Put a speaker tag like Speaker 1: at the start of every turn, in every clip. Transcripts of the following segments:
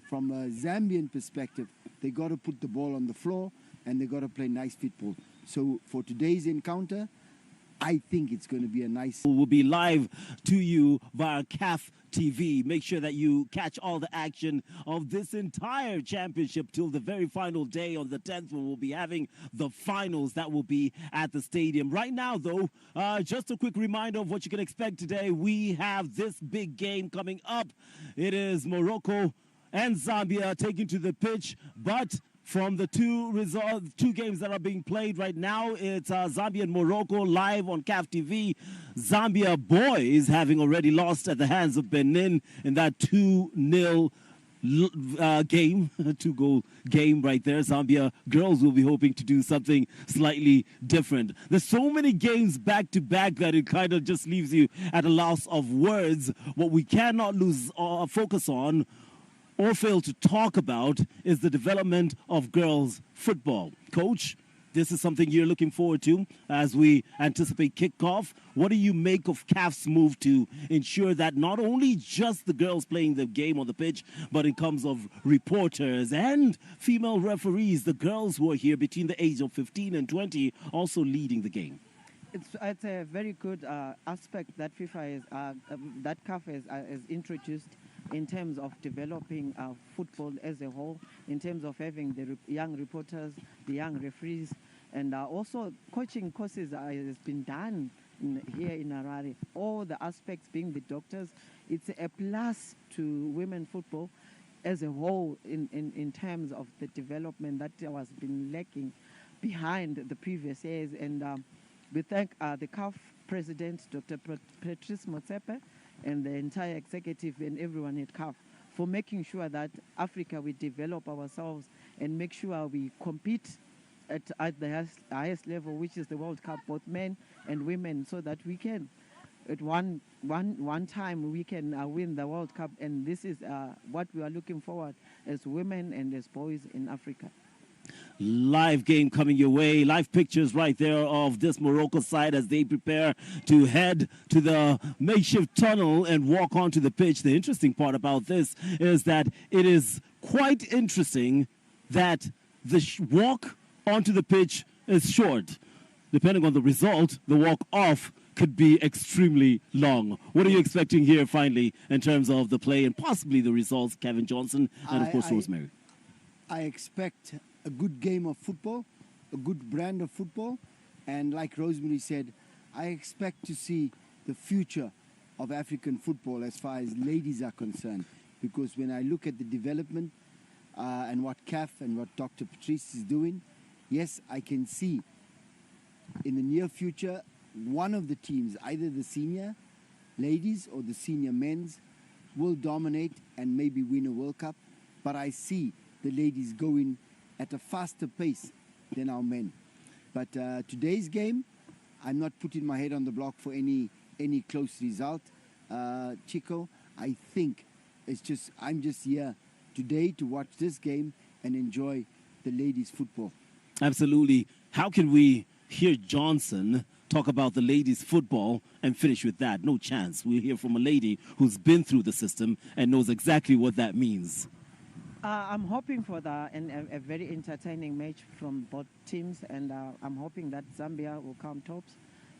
Speaker 1: from a Zambian perspective, they got to put the ball on the floor and they got to play nice football. So for today's encounter, I think it's going to be a nice...
Speaker 2: We'll be live to you via CAF TV. Make sure that you catch all the action of this entire championship till the very final day on the 10th, when we'll be having the finals that will be at the stadium. Right now, though, just a quick reminder of what you can expect today. We have this big game coming up. It is Morocco and Zambia taking to the pitch, but from the two games that are being played right now, it's Zambia and Morocco live on CAF TV. Zambia boys having already lost at the hands of Benin in that 2-0 game, 2-goal game right there. Zambia girls will be hoping to do something slightly different. There's so many games back to back that it kind of just leaves you at a loss of words. What we cannot lose focus on or fail to talk about is the development of girls football. Coach, this is something you're looking forward to as we anticipate kickoff. What do you make of CAF's move to ensure that not only just the girls playing the game on the pitch, but in terms of reporters and female referees, the girls who are here between the age of 15 and 20 also leading the game?
Speaker 3: It's a very good aspect that FIFA is, that CAF is introduced in terms of developing football as a whole, in terms of having the young reporters, the young referees, and also coaching courses has been done here in Harare. All the aspects being the doctors, it's a plus to women football as a whole in terms of the development that was been lacking behind the previous years. And we thank the CAF president, Dr. Patrice Motsepe, and the entire executive and everyone at CAF for making sure that Africa, we develop ourselves and make sure we compete at the highest level, which is the World Cup, both men and women, so that we can, at one time, we can win the World Cup. And this is what we are looking forward as women and as boys in Africa.
Speaker 2: Live game coming your way. Live pictures right there of this Morocco side as they prepare to head to the makeshift tunnel and walk onto the pitch. The interesting part about this is that it is quite interesting that the walk onto the pitch is short. Depending on the result, the walk off could be extremely long. What are you expecting here finally in terms of the play and possibly the results, Kevin Johnson and of course Rosemary?
Speaker 1: I expect a good game of football, a good brand of football, and like Rosemary said, I expect to see the future of African football as far as ladies are concerned, because when I look at the development and what CAF and what Dr. Patrice is doing, yes, I can see in the near future one of the teams, either the senior ladies or the senior men's, will dominate and maybe win a World Cup, but I see the ladies going at a faster pace than our men. But today's game, I'm not putting my head on the block for any close result. Chico, I think I'm just here today to watch this game and enjoy the ladies' football.
Speaker 2: Absolutely. How can we hear Johnson talk about the ladies' football and finish with that? No chance. We'll hear from a lady who's been through the system and knows exactly what that means.
Speaker 3: I'm hoping for a very entertaining match from both teams, and I'm hoping that Zambia will come tops,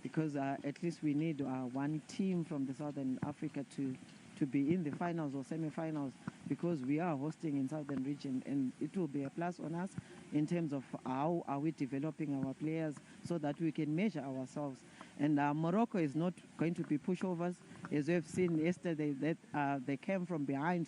Speaker 3: because at least we need one team from the Southern Africa to be in the finals or semi-finals, because we are hosting in Southern region, and it will be a plus on us in terms of how are we developing our players so that we can measure ourselves. And Morocco is not going to be pushovers, as we have seen yesterday that they came from behind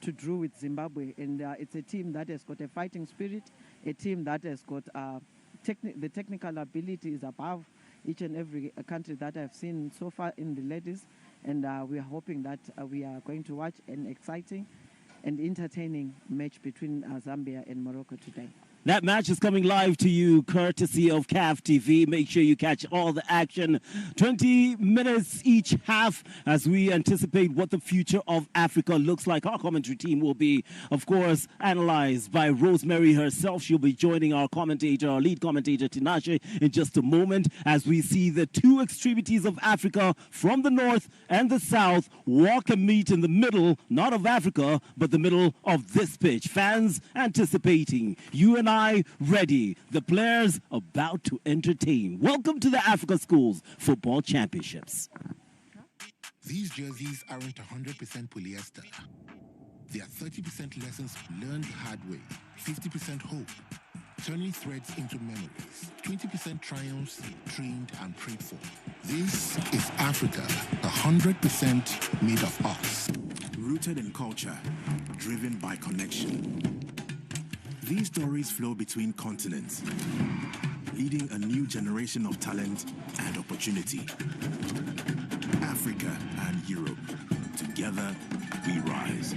Speaker 3: to draw with Zimbabwe, and it's a team that has got a fighting spirit, a team that has got the technical ability is above each and every country that I've seen so far in the ladies, and we are hoping that we are going to watch an exciting and entertaining match between Zambia and Morocco today.
Speaker 2: That match is coming live to you courtesy of CAF TV. Make sure you catch all the action. 20 minutes each half as we anticipate what the future of Africa looks like. Our commentary team will be, of course, analyzed by Rosemary herself. She'll be joining our commentator, our lead commentator, Tinashe, in just a moment as we see the two extremities of Africa from the north and the south walk and meet in the middle, not of Africa, but the middle of this pitch. Fans anticipating. You and I ready. The players about to entertain. Welcome to the Africa Schools Football Championships.
Speaker 4: These jerseys aren't 100% polyester. They are 30% lessons learned the hard way, 50% hope, turning threads into memories, 20% triumphs trained and prayed for. This is Africa, 100% made of us.
Speaker 5: Rooted in culture, driven by connection. These stories flow between continents, leading a new generation of talent and opportunity. Africa and Europe, together we rise.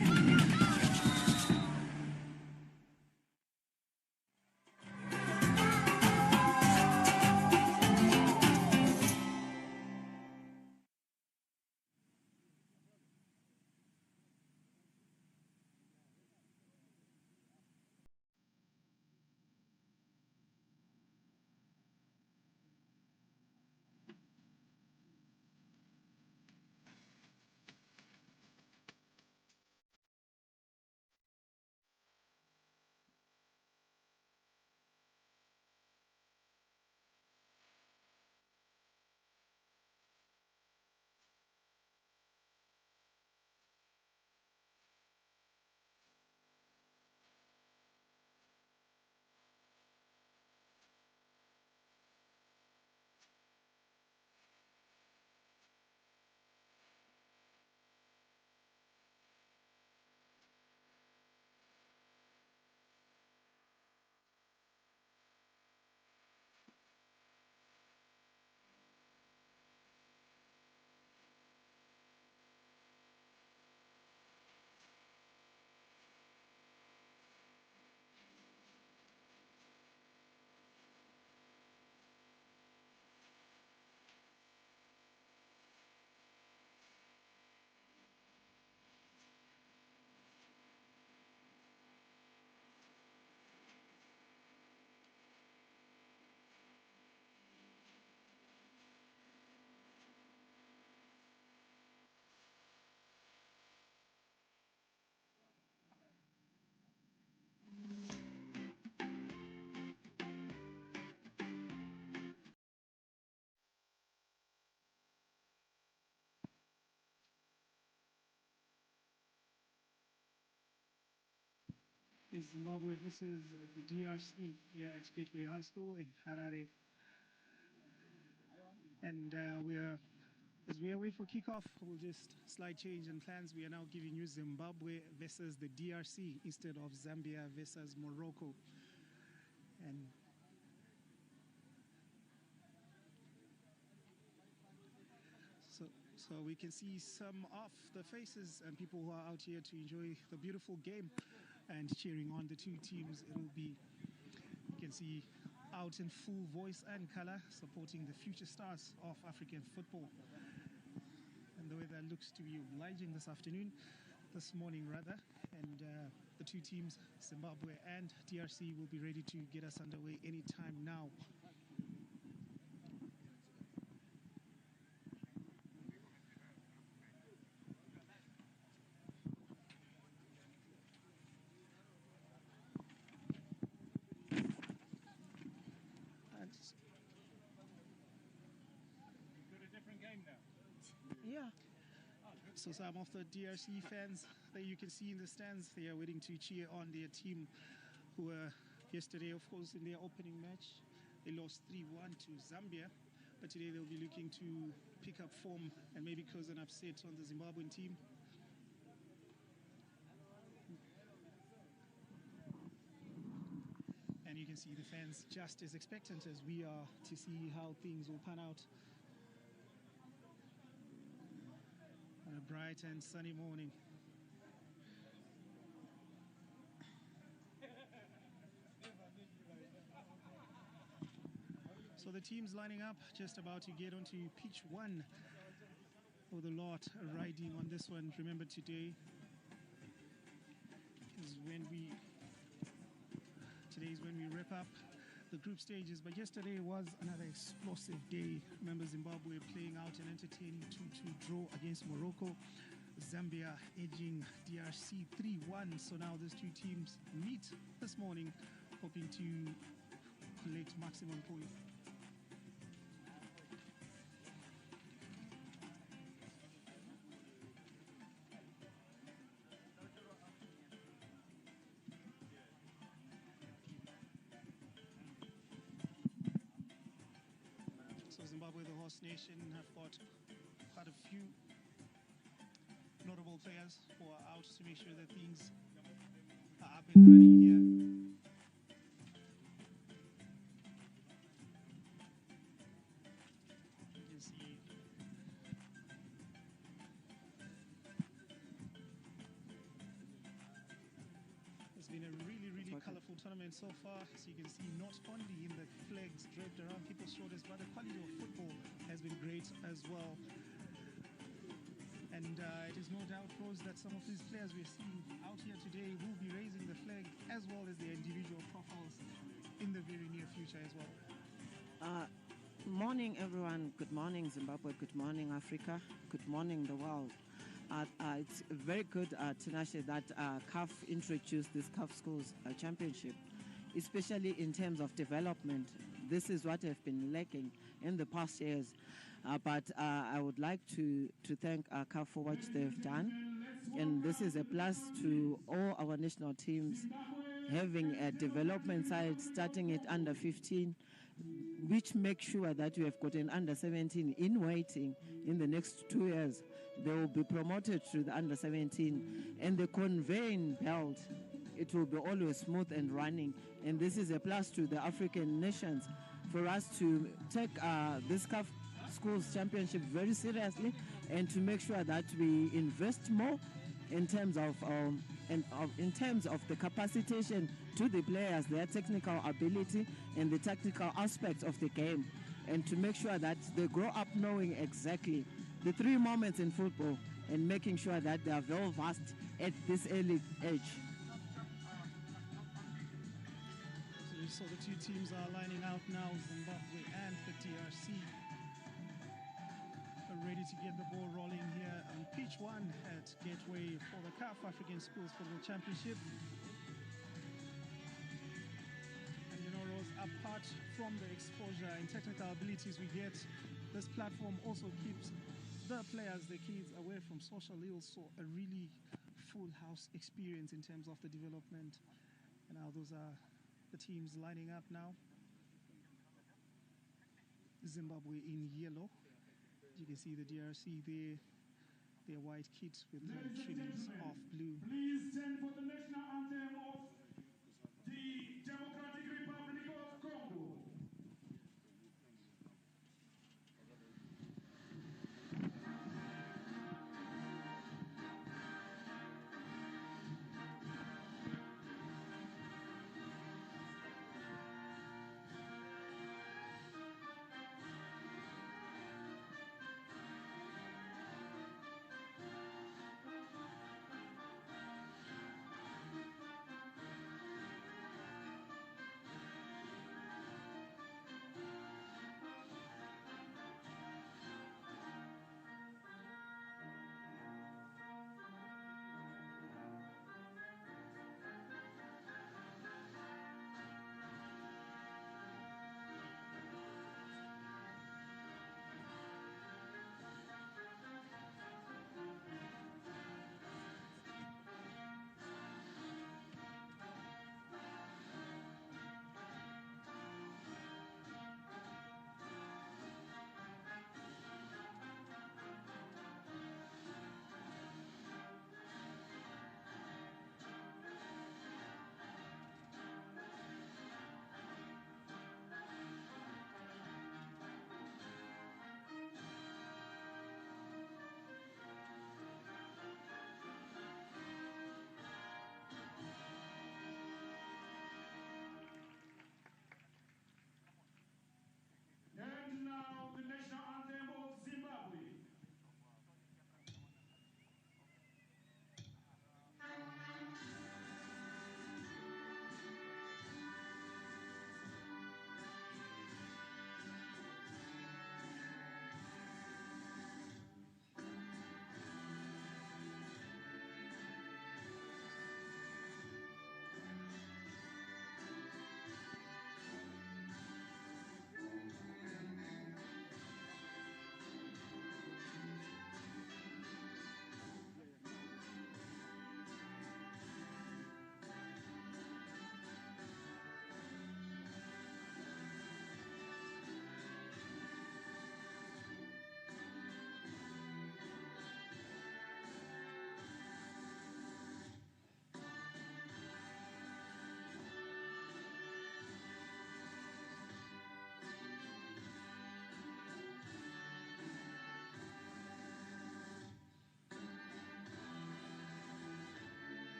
Speaker 6: Zimbabwe versus the DRC here at Gateway High School in Harare. And as we await for kickoff, we'll just slight change in plans. We are now giving you Zimbabwe versus the DRC instead of Zambia versus Morocco. And so we can see some of the faces and people who are out here to enjoy the beautiful game and cheering on the two teams. It will be, you can see, out in full voice and color, supporting the future stars of African football. And the weather looks to be obliging this morning rather. And the two teams, Zimbabwe and DRC, will be ready to get us underway anytime now. Yeah. So some of the DRC fans that you can see in the stands, they are waiting to cheer on their team, who were yesterday, of course, in their opening match. They lost 3-1 to Zambia, but today they'll be looking to pick up form and maybe cause an upset on the Zimbabwean team. And you can see the fans just as expectant as we are to see how things will pan out. On a bright and sunny morning. So the teams lining up, just about to get onto pitch one. For the lot riding on this one. Remember, today is when we wrap up the group stages. But yesterday was another explosive day. Remember, Zimbabwe playing out an entertaining 2-2 draw against Morocco. Zambia edging DRC 3-1. So now these two teams meet this morning, hoping to collect maximum points. Zimbabwe, the host nation, have got quite a few notable players who are out to make sure that things are up and running here. You can see it's been a really colorful tournament so far. So you can see not only in the flags draped around people's shoulders, but the quality of football has been great as well. And it is no doubt, Rose, that some of these players we're seeing out here today will be raising the flag as well as their individual profiles in the very near future as well.
Speaker 3: Morning, everyone. Good morning, Zimbabwe. Good morning, Africa. Good morning, the world. It's very good, Tinashe, that CAF introduced this CAF Schools Championship, especially in terms of development. This is what have been lacking in the past years. But I would like to thank CAF for what they've done. And this is a plus to all our national teams having a development side, starting at under 15, which makes sure that we have got an under 17 in waiting in the next 2 years. They will be promoted to the under 17, and the conveying belt, it will be always smooth and running. And this is a plus to the African nations for us to take this CAF Schools Championship very seriously, and to make sure that we invest more in terms of the capacitation to the players, their technical ability and the tactical aspects of the game, and to make sure that they grow up knowing exactly the three moments in football and making sure that they are well versed at this early age.
Speaker 6: So the two teams are lining out now, Zimbabwe and the DRC. Ready to get the ball rolling here on pitch one at Gateway for the CAF African Schools Football Championship. And you know, Rose, apart from the exposure and technical abilities we get, this platform also keeps the players, the kids, away from social ills. So a really full house experience in terms of the development. And now those are the teams lining up now. Zimbabwe in yellow. You can see the DRC there, their white kit with the trimmings of blue.
Speaker 7: Please stand for the national anthem of the Democratic Republic of Congo.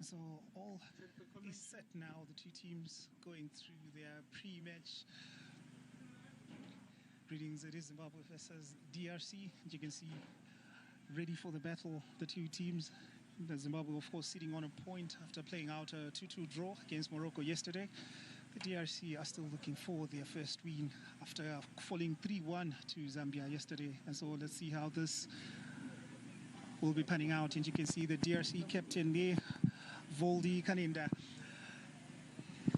Speaker 6: So all is set now. The two teams going through their pre-match. Greetings, it is Zimbabwe versus DRC. You can see ready for the battle, the two teams. The Zimbabwe, of course, sitting on a point after playing out a 2-2 draw against Morocco yesterday. The DRC are still looking for their first win after falling 3-1 to Zambia yesterday. And so let's see how this will be panning out. And you can see the DRC captain there, Voldi Kaninda.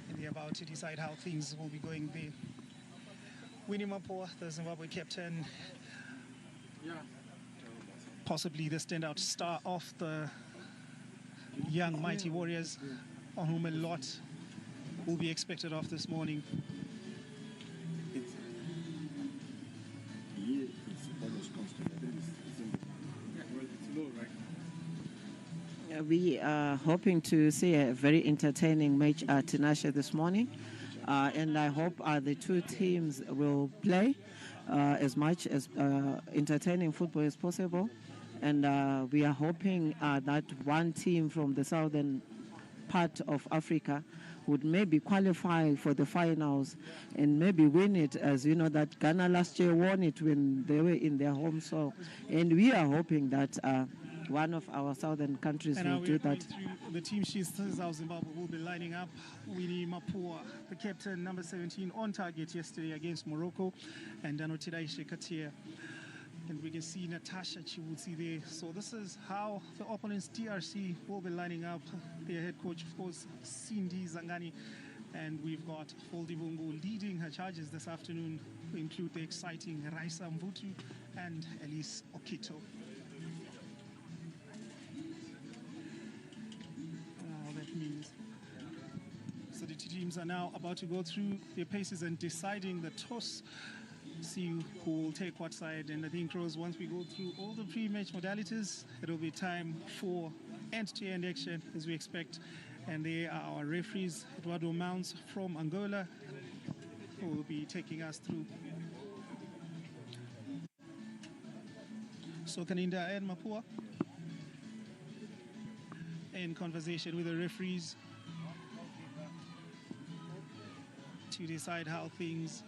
Speaker 6: And they're about to decide how things will be going there. Winnie Mapua, the Zimbabwe captain, possibly the standout star of the young mighty Warriors, on whom a lot will be expected of this morning.
Speaker 8: It's almost constant. I think it's low, right?
Speaker 3: We are hoping to see a very entertaining match at Tinashe this morning. And I hope the two teams will play as much as entertaining football as possible. And we are hoping that one team from the southern part of Africa would maybe qualify for the finals and maybe win it, as you know that Ghana last year won it when they were in their home soil. And we are hoping that one of our southern countries will do that.
Speaker 6: The team sheets, this is how Zimbabwe will be lining up. Winnie Mapua, the captain, number 17, on target yesterday against Morocco, and Danotiraishe Katia. And we can see Natasha Chiwutsi there. So this is how the opponents DRC will be lining up. Their head coach, of course, Cindy Zangani. And we've got Foldi Bungu leading her charges this afternoon, who include the exciting Raisa Mvutu and Elise Okito. That means. So the two teams are now about to go through their paces and deciding the toss. See who will take what side. And I think, Rose, once we go through all the pre-match modalities, it'll be time for end-to-end action as we expect. And they are our referees, Eduardo Mounts from Angola, who will be taking us through. So Kaninda and Mapua in conversation with the referees to decide how things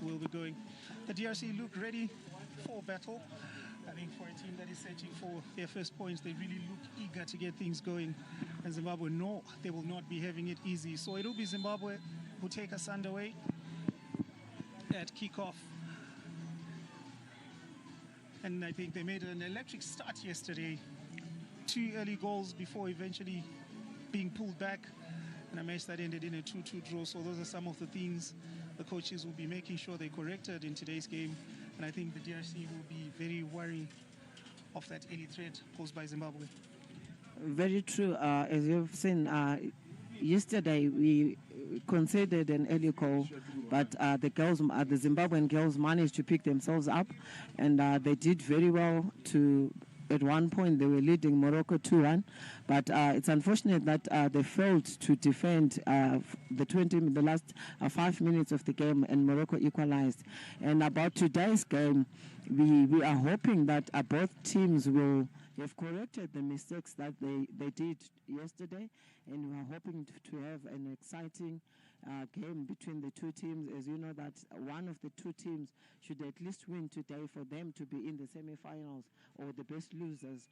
Speaker 6: will be going. The DRC look ready for battle. I think for a team that is searching for their first points, they really look eager to get things going. And Zimbabwe know they will not be having it easy. So it will be Zimbabwe who take us underway at kickoff. And I think they made an electric start yesterday. 2 early goals before eventually being pulled back. And a match that ended in a 2-2 draw. So those are some of the things the coaches will be making sure they corrected in today's game. And I think the DRC will be very wary of that early threat posed by Zimbabwe.
Speaker 3: Very true. As you've seen, yesterday we conceded an early goal, but the Zimbabwean girls managed to pick themselves up, and they did very well to. At one point, they were leading Morocco 2-1, but it's unfortunate that they failed to defend the last 5 minutes of the game, and Morocco equalized. And about today's game, we are hoping that both teams will have corrected the mistakes that they did yesterday, and we are hoping to have an exciting game between the two teams. As you know that one of the two teams should at least win today for them to be in the semi-finals or the best losers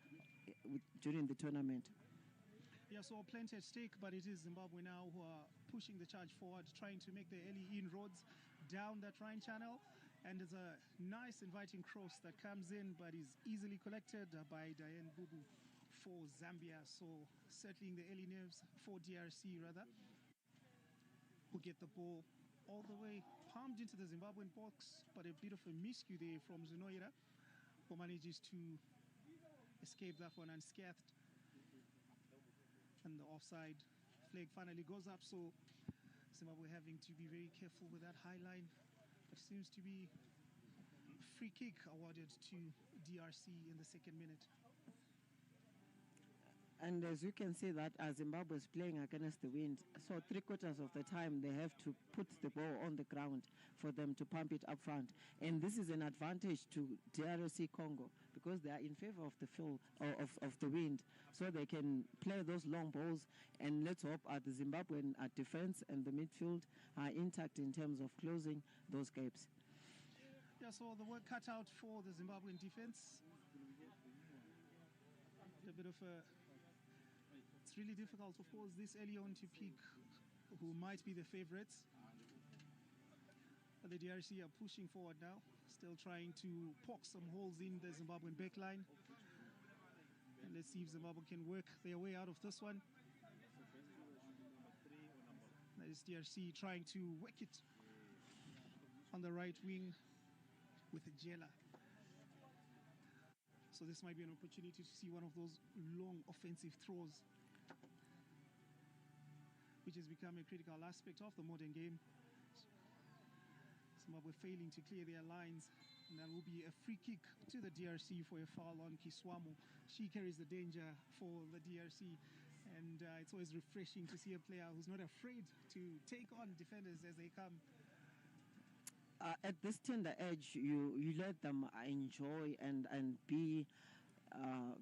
Speaker 3: during the tournament.
Speaker 6: Yeah, so plenty at stake, but it is Zimbabwe now who are pushing the charge forward, trying to make the early inroads down that Rhine channel. And there's a nice inviting cross that comes in, but is easily collected by Diane Bubu for Zambia. So settling the early nerves for DRC, rather, who get the ball all the way palmed into the Zimbabwean box, but a bit of a miscue there from Zunoira, who manages to escape that one unscathed. And the offside flag finally goes up, so Zimbabwe having to be very careful with that high line. But seems to be a free kick awarded to DRC in the second minute.
Speaker 3: And as you can see that Zimbabwe is playing against the wind, so 3/4 of the time they have to put the ball on the ground for them to pump it up front. And this is an advantage to DRC Congo because they are in favor of the field of the wind, so they can play those long balls. And let's hope the Zimbabwean defense and the midfield are intact in terms of closing those gaps.
Speaker 6: Yeah, so the work cut out for the Zimbabwean defense. A bit of a... It's really difficult, of course, this early on to pick who might be the favorites. But the DRC are pushing forward now, still trying to poke some holes in the Zimbabwean backline. And let's see if Zimbabwe can work their way out of this one. That is DRC trying to work it on the right wing with Jela. So this might be an opportunity to see one of those long offensive throws, which has become a critical aspect of the modern game. Zimbabwe failing to clear their lines, and that will be a free kick to the DRC for a foul on Kiswamu. She carries the danger for the DRC, and it's always refreshing to see a player who's not afraid to take on defenders as they come.
Speaker 3: At this tender age, you let them enjoy and be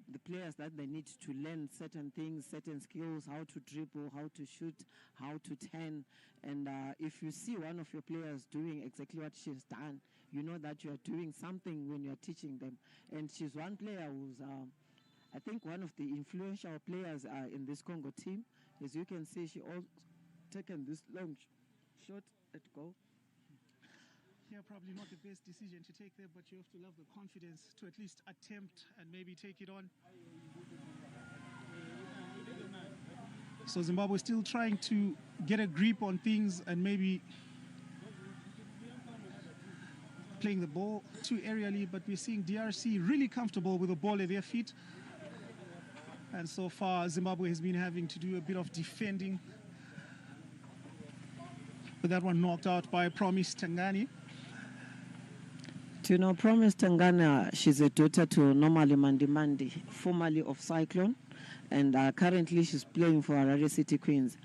Speaker 3: the players that they need to learn certain things, certain skills, how to dribble, how to shoot, how to turn. And if you see one of your players doing exactly what she's done, you know that you are doing something when you are teaching them. And she's one player who's, I think, one of the influential players in this Congo team. As you can see, she also taken this long shot at goal.
Speaker 6: Yeah, probably not the best decision to take there, but you have to have the confidence to at least attempt and maybe take it on. So Zimbabwe still trying to get a grip on things and maybe playing the ball too aerially, but we're seeing DRC really comfortable with the ball at their feet. And so far, Zimbabwe has been having to do a bit of defending. But that one knocked out by Promise Tangani.
Speaker 3: To know, Promise Tangana, she's a daughter to Normally Mandi, formerly of Cyclone, and currently she's playing for Harare City Queens.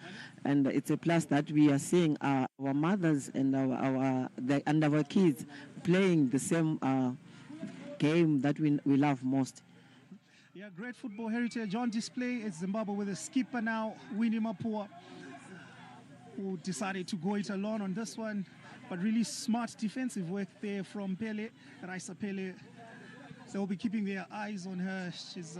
Speaker 3: And it's a plus that we are seeing our mothers and our kids playing the same game that we love most.
Speaker 6: Yeah, great football heritage on display. It's Zimbabwe with a skipper now, Winnie Mapua, who decided to go it alone on this one. But really smart defensive work there from Pele, Raisa Pele. They'll be keeping their eyes on her. She's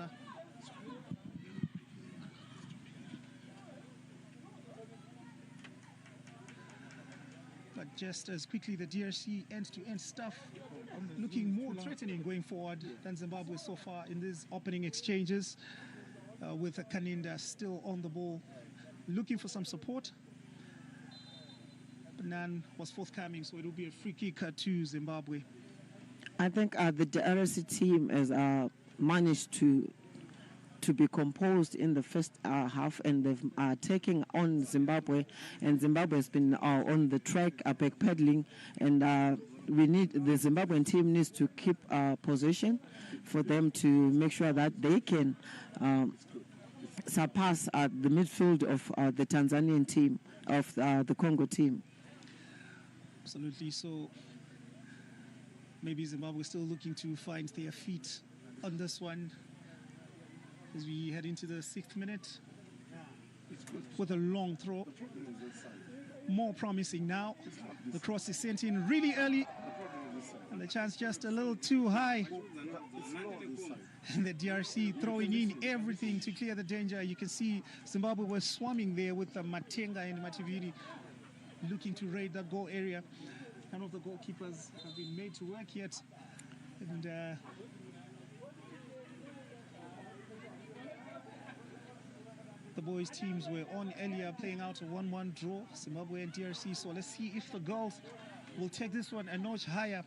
Speaker 6: but just as quickly, the DRC end-to-end stuff looking more threatening going forward than Zimbabwe so far in these opening exchanges, with Kaninda still on the ball, looking for some support. None was forthcoming, so it will be a free kick to Zimbabwe.
Speaker 3: I think the DRC team has managed to be composed in the first half, and they've taken on Zimbabwe, and Zimbabwe has been on the track, backpedaling, and the Zimbabwean team needs to keep possession for them to make sure that they can surpass the midfield of the Tanzanian team, of the Congo team.
Speaker 6: Absolutely. So maybe Zimbabwe still looking to find their feet on this one as we head into the 6th minute with a long throw. More promising now. The cross is sent in really early, and the chance just a little too high. And the DRC throwing in everything to clear the danger. You can see Zimbabwe was swarming there with Matenga and Mativiri, looking to raid that goal area. None of the goalkeepers have been made to work yet. And the boys' teams were on earlier, playing out a 1-1 draw, Zimbabwe and DRC. So let's see if the girls will take this one a notch higher.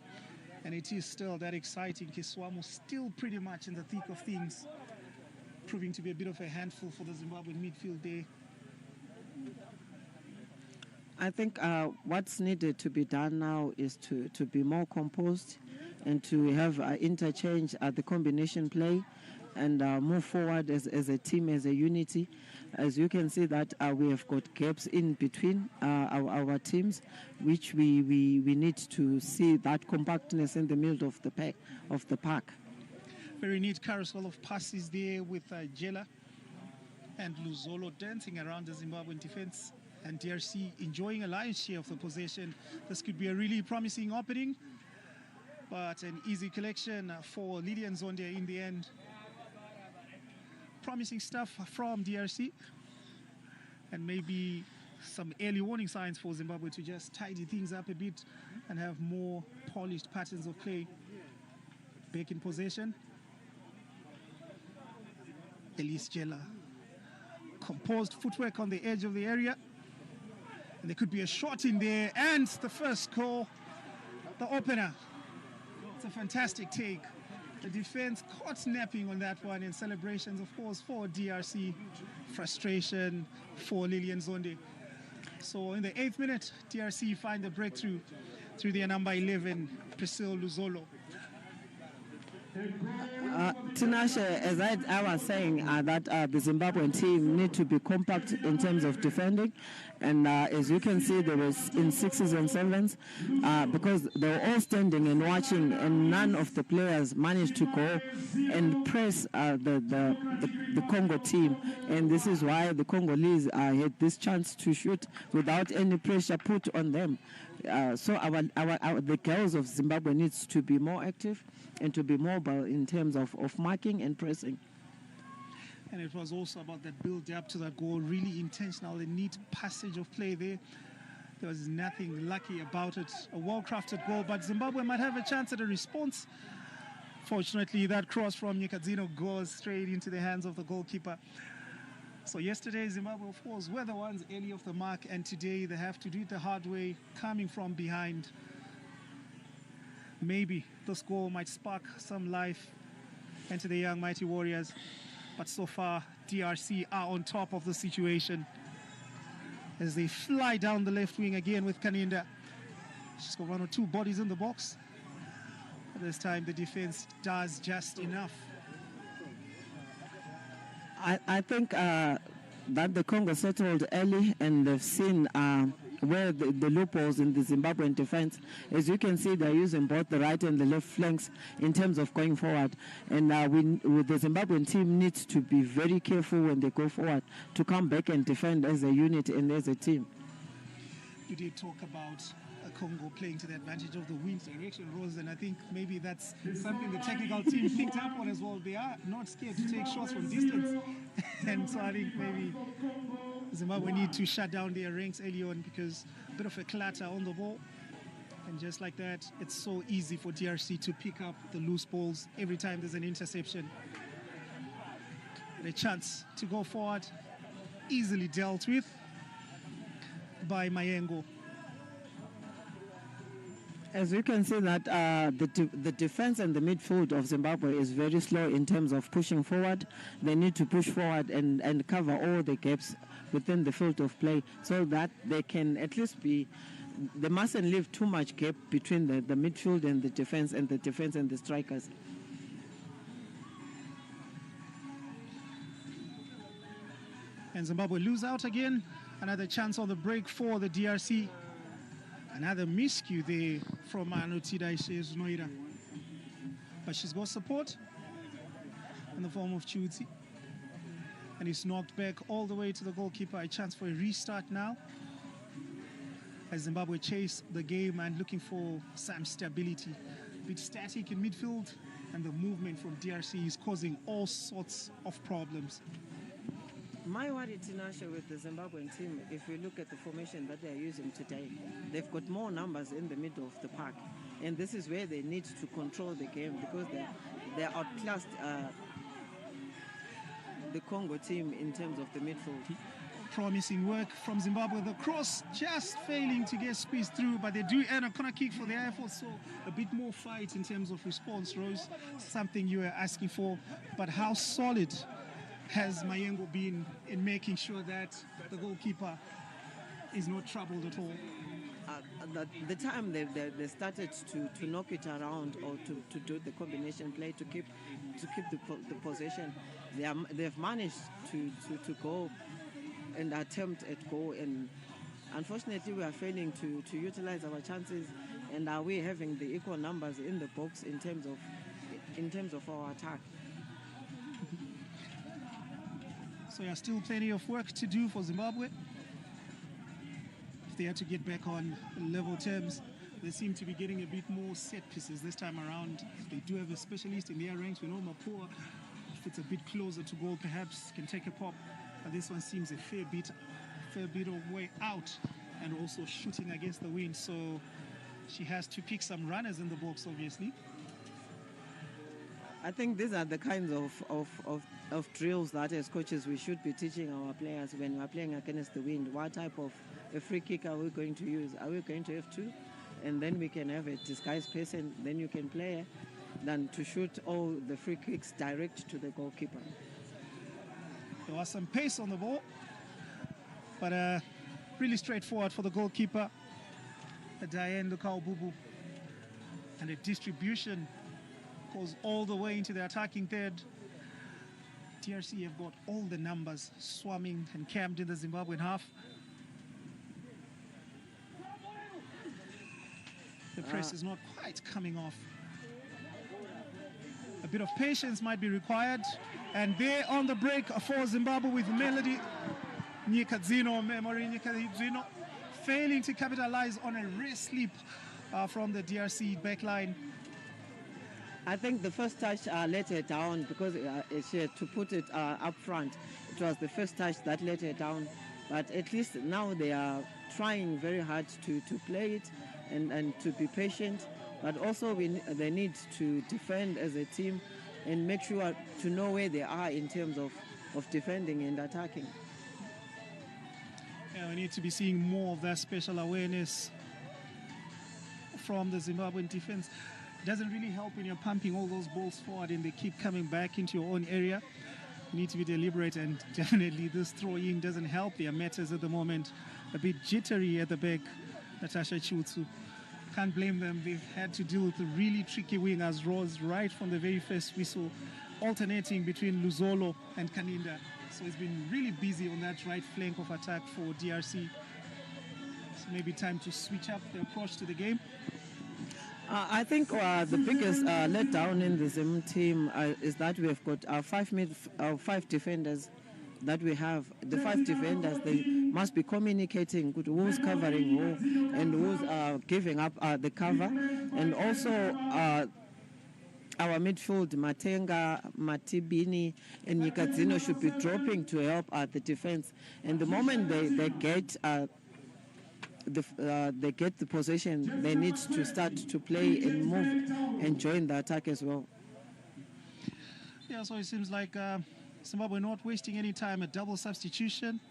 Speaker 6: And it is still that exciting. Kiswamu still pretty much in the thick of things, proving to be a bit of a handful for the Zimbabwean midfield there.
Speaker 3: I think what's needed to be done now is to be more composed and to have interchange at the combination play, and move forward as a team, as a unity. As you can see that we have got gaps in between our teams, which we need to see that compactness in the middle of the park.
Speaker 6: Very neat carousel of passes there with Jela and Luzolo dancing around the Zimbabwean defense, and DRC enjoying a lion's share of the possession. This could be a really promising opening, but an easy collection for Lilian Zonde in the end. Promising stuff from DRC, and maybe some early warning signs for Zimbabwe to just tidy things up a bit and have more polished patterns of play. Back in possession, Elise Jela. Composed footwork on the edge of the area, and there could be a shot in there, and the first goal, the opener. It's a fantastic take. The defense caught napping on that one, and celebrations, of course, for DRC. Frustration for Lilian Zonde. So in the 8th minute, DRC find the breakthrough through their number 11, Priscilla Luzolo.
Speaker 3: Tinashe, as I was saying, that the Zimbabwean team need to be compact in terms of defending, and as you can see, there was in 6s and 7s because they were all standing and watching, and none of the players managed to go and press the Congo team, and this is why the Congolese had this chance to shoot without any pressure put on them. So the girls of Zimbabwe needs to be more active and to be mobile in terms of marking and pressing.
Speaker 6: And it was also about that build up to that goal, really intentional, a neat passage of play there. There was nothing lucky about it. A well-crafted goal, but Zimbabwe might have a chance at a response. Fortunately, that cross from Nyakadzino goes straight into the hands of the goalkeeper. So yesterday, Zimbabwe, of course, were the ones early off the mark, and today they have to do it the hard way, coming from behind. Maybe this goal might spark some life into the young mighty Warriors, but so far, DRC are on top of the situation as they fly down the left wing again with Kaninda. She's got 1 or 2 bodies in the box. At this time, the defense does just enough.
Speaker 3: I think that the Congo settled early, and they've seen where the loopholes in the Zimbabwean defense. As you can see, they're using both the right and the left flanks in terms of going forward. And the Zimbabwean team needs to be very careful when they go forward to come back and defend as a unit and as a team.
Speaker 6: You did talk about Congo playing to the advantage of the wind direction, Rose, and I think maybe that's something the technical team picked up on as well. They are not scared to take shots from distance, and so I think maybe Zimbabwe need to shut down their ranks early on, because a bit of a clatter on the ball, and just like that, it's so easy for DRC to pick up the loose balls every time there's an interception. The chance to go forward, easily dealt with by Mayengo.
Speaker 3: As you can see that the defense and the midfield of Zimbabwe is very slow in terms of pushing forward. They need to push forward and cover all the gaps within the field of play, so that they can at least they mustn't leave too much gap between the midfield and the defense and the strikers.
Speaker 6: And Zimbabwe lose out again. Another chance on the break for the DRC. Another miscue there from Anotida Noira. But she's got support in the form of Chutsi. And it's knocked back all the way to the goalkeeper. A chance for a restart now, as Zimbabwe chase the game and looking for some stability. A bit static in midfield, and the movement from DRC is causing all sorts of problems.
Speaker 3: My worry, Tinashe, with the Zimbabwean team, if we look at the formation that they're using today, they've got more numbers in the middle of the park. And this is where they need to control the game, because they're outclassed the Congo team in terms of the midfield.
Speaker 6: Promising work from Zimbabwe. The cross just failing to get squeezed through, but they do earn a corner kick for the AFL, so a bit more fight in terms of response, Rose. Something you were asking for, but how solid has Mayengo been in making sure that the goalkeeper is not troubled at all?
Speaker 3: the time they started to knock it around or to do the combination play to keep the possession, they've managed to go and attempt at goal, and unfortunately we are failing to utilize our chances, and are we having the equal numbers in the box in terms of our attack.
Speaker 6: So yeah, still plenty of work to do for Zimbabwe. If they had to get back on level terms, they seem to be getting a bit more set pieces this time around. They do have a specialist in their ranks. We know Mapua, if it's a bit closer to goal, perhaps can take a pop. But this one seems a fair bit of way out, and also shooting against the wind. So she has to pick some runners in the box, obviously.
Speaker 3: I think these are the kinds of drills that as coaches we should be teaching our players when we are playing against the wind. What type of a free kick are we going to use? Are we going to have two? And then we can have a disguised person, then you can play, than to shoot all the free kicks direct to the goalkeeper.
Speaker 6: There was some pace on the ball, but really straightforward for the goalkeeper, Diane Lukau-Bubu. And the distribution goes all the way into the attacking third. DRC have got all the numbers swarming and camped in the Zimbabwean half. The press is not quite coming off. A bit of patience might be required. And there on the break for Zimbabwe with Melody Nyikadzino, failing to capitalize on a rare slip from the DRC backline.
Speaker 3: I think the first touch let her down because she had to put it up front. It was the first touch that let her down. But at least now they are trying very hard to play it and to be patient. But also they need to defend as a team and make sure to know where they are in terms of defending and attacking.
Speaker 6: Yeah, we need to be seeing more of that special awareness from the Zimbabwean defense. Doesn't really help when you're pumping all those balls forward and they keep coming back into your own area. You need to be deliberate, and definitely this throw-in doesn't help their matters at the moment. A bit jittery at the back, Natasha Chutsu. Can't blame them. They've had to deal with the really tricky wingers, Rose, right from the very first whistle, alternating between Luzolo and Kaninda. So it's been really busy on that right flank of attack for DRC. So maybe time to switch up the approach to the game.
Speaker 3: I think the biggest letdown in the Zim team is that we have got five defenders that we have. The 5 defenders, they must be communicating with who's covering who and who's giving up the cover. And also our midfield, Matenga, Matibini and Nyikadzino should be dropping to help the defense. And the moment they get the possession, they need to start to play and move and join the attack as well.
Speaker 6: Yeah, so it seems like Zimbabwe not wasting any time, a double substitution.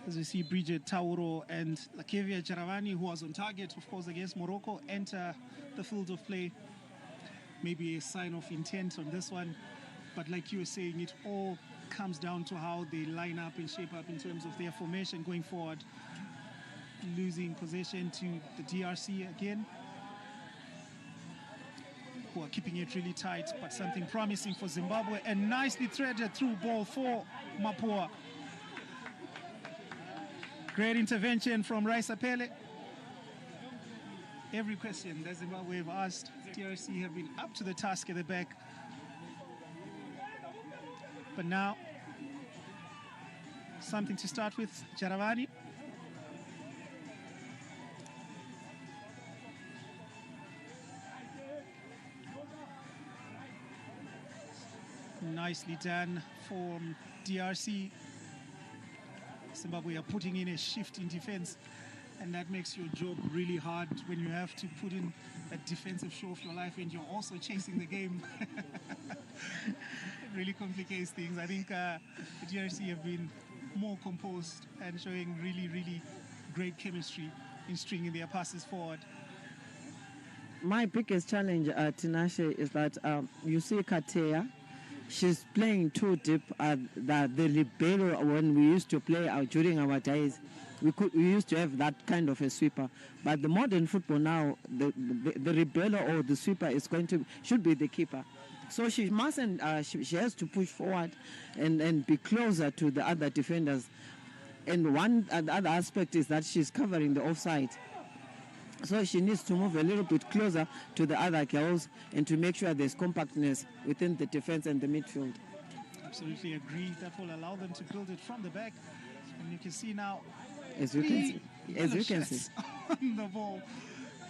Speaker 6: As we see Bridget Tauro and Lakevia Jaravani, who was on target, of course, against Morocco, enter the field of play. Maybe a sign of intent on this one. But like you were saying, it all comes down to how they line up and shape up in terms of their formation going forward. Losing possession to the DRC again, who are keeping it really tight, but something promising for Zimbabwe, and nicely threaded through ball for Mapua. Great intervention from Raisa Pele. Every question that Zimbabwe have asked, DRC have been up to the task at the back. But now, something to start with, Jaravani. Nicely done from DRC. Zimbabwe are putting in a shift in defense, and that makes your job really hard when you have to put in a defensive show of your life and you're also chasing the game. It really complicates things. I think the DRC have been more composed and showing really, really great chemistry in stringing their passes forward.
Speaker 3: My biggest challenge, Tinashe, is that you see Katea. She's playing too deep. The libero, when we used to play during our days, we used to have that kind of a sweeper. But the modern football now, the rebeller or the sweeper should be the keeper. So she mustn't. She has to push forward and be closer to the other defenders. And the other aspect is that she's covering the offside. So she needs to move a little bit closer to the other girls and to make sure there's compactness within the defense and the midfield.
Speaker 6: Absolutely agree. That will allow them to build it from the back. And you can see now,
Speaker 3: as you can see
Speaker 6: on the ball,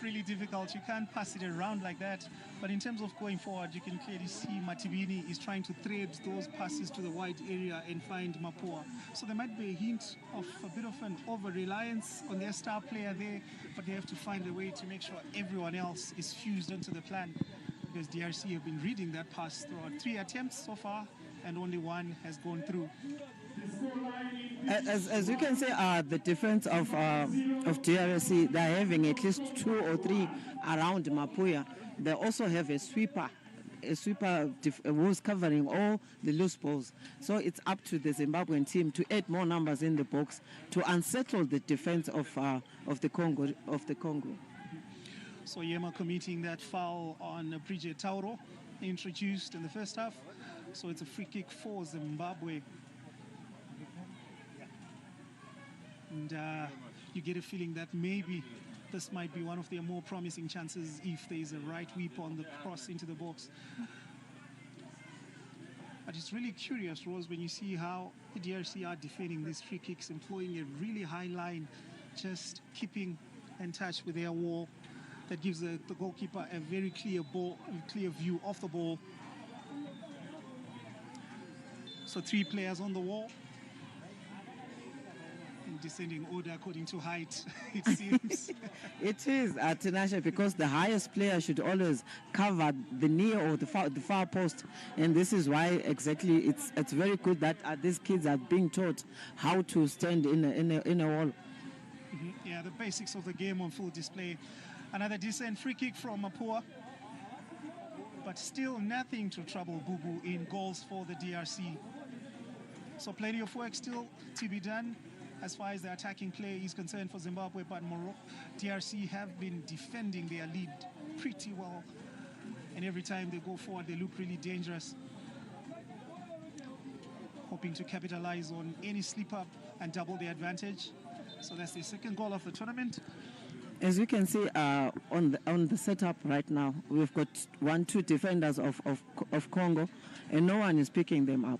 Speaker 6: really difficult. You can't pass it around like that. But in terms of going forward, you can clearly see Matibini is trying to thread those passes to the wide area and find Mapua. So there might be a hint of a bit of an over-reliance on their star player there, but they have to find a way to make sure everyone else is fused into the plan, because DRC have been reading that pass throughout 3 attempts so far, and only 1 has gone through.
Speaker 3: As you can see, the defense of DRC, they're having at least 2 or 3 around Mapuya. They also have a sweeper who's covering all the loose balls. So it's up to the Zimbabwean team to add more numbers in the box to unsettle the defense of the Congo.
Speaker 6: So Yema committing that foul on Bridget Tauro, introduced in the first half. So it's a free kick for Zimbabwe. And you get a feeling that maybe this might be one of their more promising chances if there is a right whip on the cross into the box. But it's really curious, Rose, when you see how the DRC are defending these free kicks, employing a really high line, just keeping in touch with their wall. That gives the goalkeeper a very clear view of the ball. So 3 players on the wall. In descending order according to height, it seems.
Speaker 3: It is, Tinashe, because the highest player should always cover the near or the far post. And this is why exactly it's very good that these kids are being taught how to stand in a wall.
Speaker 6: Mm-hmm. Yeah, the basics of the game on full display. Another decent free kick from Mapua. But still nothing to trouble Bubu in goals for the DRC. So plenty of work still to be done as far as the attacking play is concerned for Zimbabwe, but DRC have been defending their lead pretty well. And every time they go forward, they look really dangerous. Hoping to capitalize on any slip-up and double the advantage. So that's the second goal of the tournament.
Speaker 3: As you can see on the setup right now, we've got 1-2 defenders of Congo, and no one is picking them up.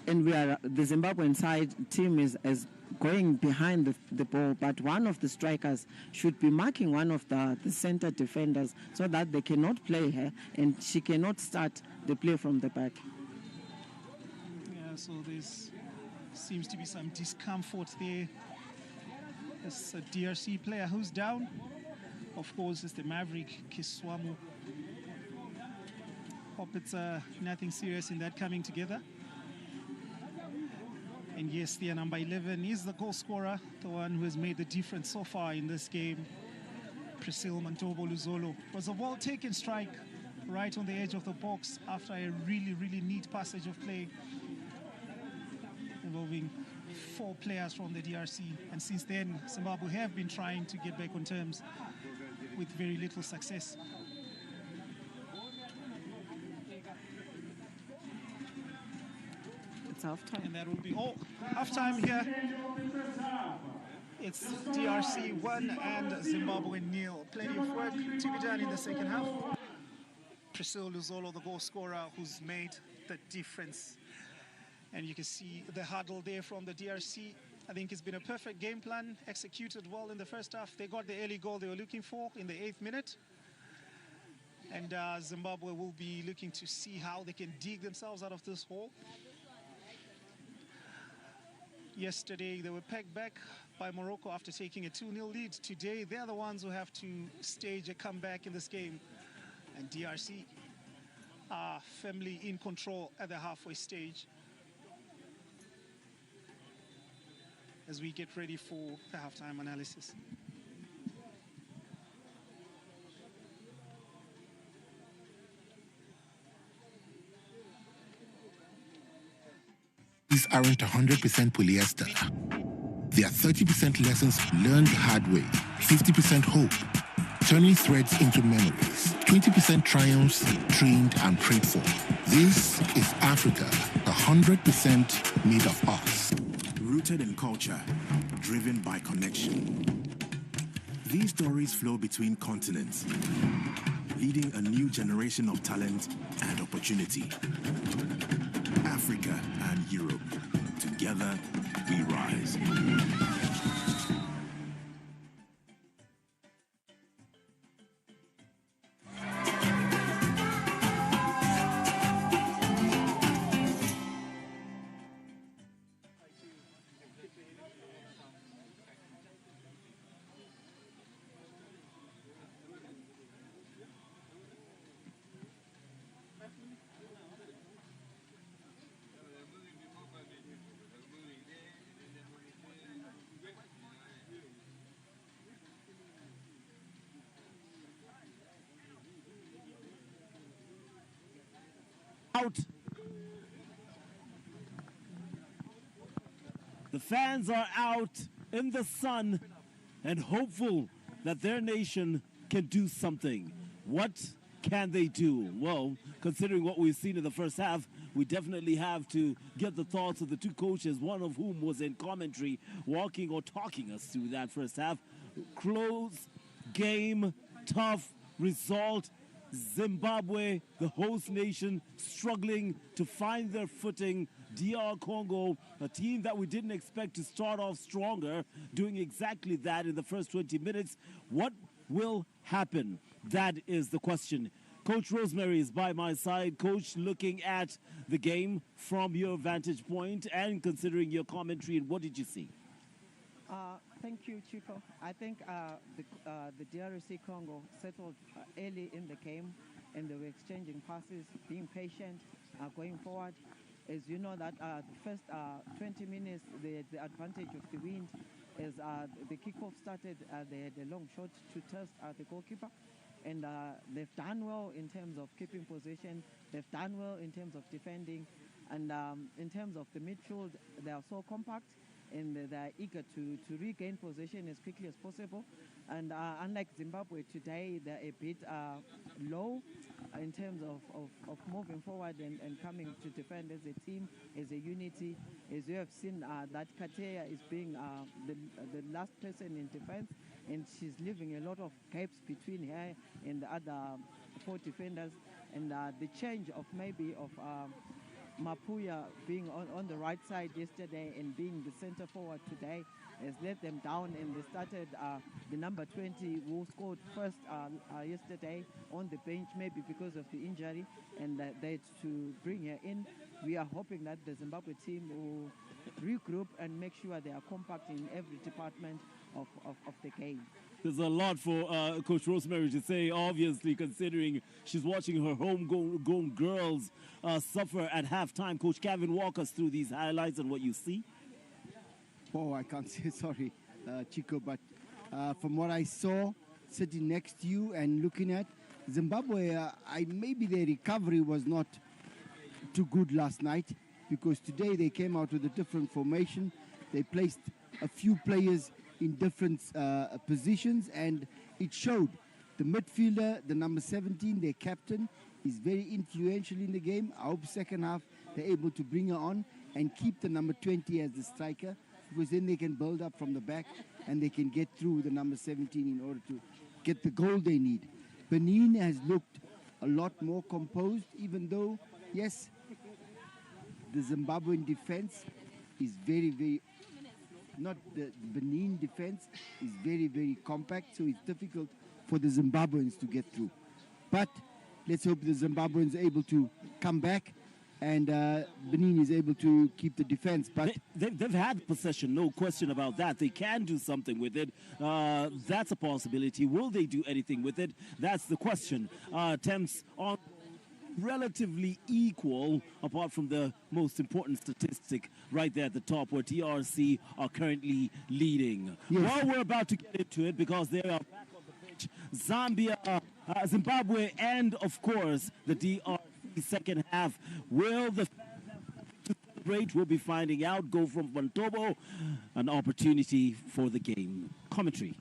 Speaker 3: And the Zimbabwean side team is going behind the ball, but one of the strikers should be marking one of the center defenders so that they cannot play her and she cannot start the play from the back.
Speaker 6: Yeah, so there seems to be some discomfort there. It's a DRC player who's down. Of course, it's the Maverick Kiswamu. Hope it's nothing serious in that coming together. And yes, their number 11 is the goal scorer, the one who has made the difference so far in this game, Priscilla Mantobo Luzolo. It was a well-taken strike right on the edge of the box after a really, really neat passage of play involving 4 players from the DRC. And since then, Zimbabwe have been trying to get back on terms with very little success.
Speaker 3: Half-time.
Speaker 6: And that will be all. Half-time here. It's DRC 1 and Zimbabwe 0. Plenty of work to be done in the second half. Priscilla Luzolo, the goal scorer, who's made the difference. And you can see the huddle there from the DRC. I think it's been a perfect game plan, executed well in the first half. They got the early goal they were looking for in the 8th minute. And Zimbabwe will be looking to see how they can dig themselves out of this hole. Yesterday, they were pegged back by Morocco after taking a 2-0 lead. Today, they're the ones who have to stage a comeback in this game. And DRC are firmly in control at the halfway stage as we get ready for the halftime analysis.
Speaker 4: These aren't 100% polyester. There are 30% lessons learned the hard way, 50% hope, turning threads into memories, 20% triumphs trained and prayed for. This is Africa, 100% made of us.
Speaker 5: Rooted in culture, driven by connection. These stories flow between continents, leading a new generation of talent and opportunity. Africa and Europe, together we rise.
Speaker 2: Out. The fans are out in the sun and hopeful that their nation can do something. What can they do? Well, considering what we've seen in the first half, we definitely have to get the thoughts of the two coaches, one of whom was in commentary, walking or talking us through that first half. Close game, tough result. Zimbabwe, the host nation, struggling to find their footing. DR Congo, a team that we didn't expect to start off stronger, doing exactly that in the first 20 minutes. What will happen? That is the question. Coach Rosemary is by my side. Coach, looking at the game from your vantage point and considering your commentary, and what did you see?
Speaker 3: Thank you, Chico. I think the DRC Congo settled early in the game, and they were exchanging passes, being patient, going forward. As you know that the first 20 minutes, the advantage of the wind as the kickoff started, they had a long shot to test the goalkeeper. And they've done well in terms of keeping possession. They've done well in terms of defending. And in terms of the midfield, they are so compact, and they're eager to regain possession as quickly as possible. And unlike Zimbabwe today, they're a bit low in terms of moving forward and coming to defend as a team, as a unity. As you have seen, that Kateya is being the last person in defense, and she's leaving a lot of gaps between her and the other 4 defenders. And the change of Mapuya being on the right side yesterday and being the center forward today has let them down, and they started the number 20 who scored first yesterday on the bench, maybe because of the injury, and they had to bring her in. We are hoping that the Zimbabwe team will regroup and make sure they are compact in every department of the game.
Speaker 2: There's a lot for Coach Rosemary to say, obviously, considering she's watching her homegrown girls suffer at halftime. Coach Kevin, walk us through these highlights and what you see.
Speaker 1: Oh, I can't say sorry, Chico, but from what I saw sitting next to you and looking at Zimbabwe, maybe their recovery was not too good last night, because today they came out with a different formation. They placed a few players in different positions, and it showed. The midfielder, the number 17, their captain, is very influential in the game. I hope second half they're able to bring her on and keep the number 20 as the striker, because then they can build up from the back and they can get through the number 17 in order to get the goal they need. Benin has looked a lot more composed, even though, yes, the Zimbabwean defense is very not the Benin defense is very compact, so it's difficult for the Zimbabweans to get through. But let's hope the Zimbabweans are able to come back, and Benin is able to keep the defense. But
Speaker 2: they've had possession, no question about that. They can do something with it. That's a possibility. Will they do anything with it? That's the question. Attempts on relatively equal, apart from the most important statistic right there at the top, where TRC are currently leading.
Speaker 1: Yes.
Speaker 2: Well, we're about to get into it because they are back on the pitch. Zambia, Zimbabwe, and of course the DRC second half. Will the fans have to celebrate? We'll be finding out. Go from Vantobo, an opportunity for the game. Commentary.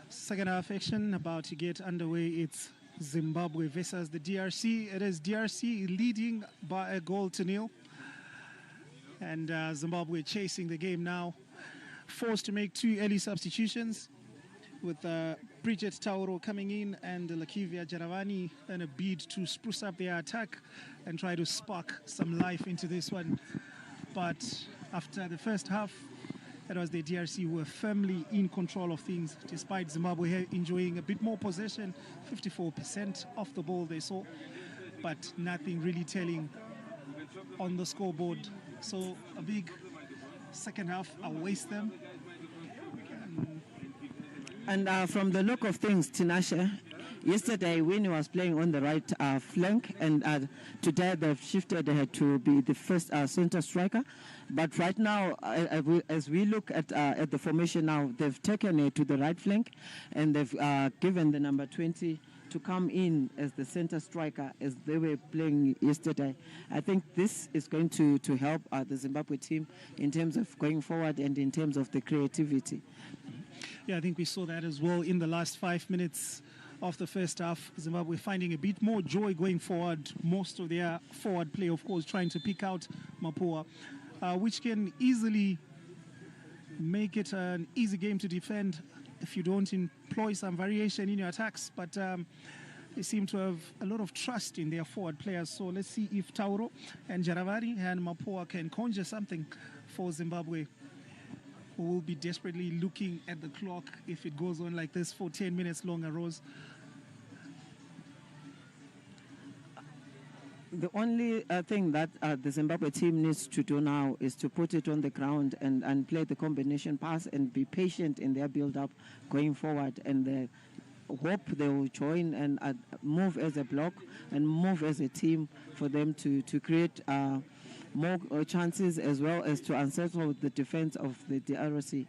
Speaker 6: Second half action about to get underway. It's Zimbabwe versus the DRC. It is DRC leading by a 0-0. And Zimbabwe chasing the game now. Forced to make 2 early substitutions, with Bridget Tauro coming in and Lakivia Jaravani in a bid to spruce up their attack and try to spark some life into this one. But after the first half, it was the DRC who were firmly in control of things, despite Zimbabwe enjoying a bit more possession, 54% of the ball they saw, but nothing really telling on the scoreboard. So a big second half awaits them.
Speaker 3: And from the look of things, Tinashe, yesterday Winnie was playing on the right flank, and today they've shifted her to be the first center striker. But right now, as we look at the formation now, they've taken her to the right flank, and they've given the number 20 to come in as the center striker as they were playing yesterday. I think this is going to help the Zimbabwe team in terms of going forward and in terms of the creativity.
Speaker 6: Yeah, I think we saw that as well in the last 5 minutes of the first half. Zimbabwe finding a bit more joy going forward. Most of their forward play, of course, trying to pick out Mapua, which can easily make it an easy game to defend if you don't employ some variation in your attacks. But they seem to have a lot of trust in their forward players. So let's see if Tauro and Jaravari and Mapua can conjure something for Zimbabwe, who will be desperately looking at the clock if it goes on like this for 10 minutes longer, Rose.
Speaker 3: The only thing that the Zimbabwe team needs to do now is to put it on the ground and play the combination pass and be patient in their build-up going forward. And hope they will join and move as a block and move as a team for them to create more chances, as well as to unsettle the defense of the DRC.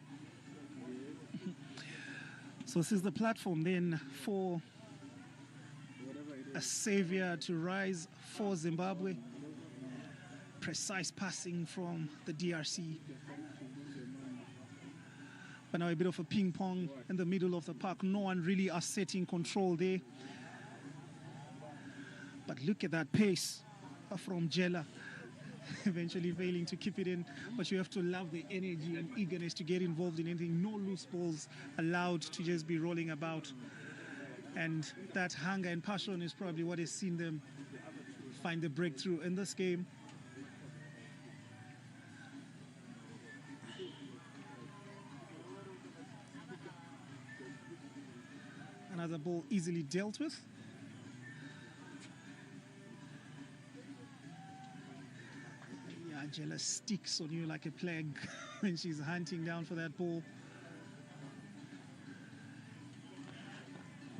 Speaker 6: So this is the platform then for a savior to rise for Zimbabwe. Precise passing from the DRC. But now a bit of a ping pong in the middle of the park. No one really asserting control there. But look at that pace from Jella. Eventually failing to keep it in, but you have to love the energy and eagerness to get involved in anything. No loose balls allowed to just be rolling about, and that hunger and passion is probably what has seen them find the breakthrough in this game. Another ball easily dealt with. Angela sticks on you like a plague when she's hunting down for that ball.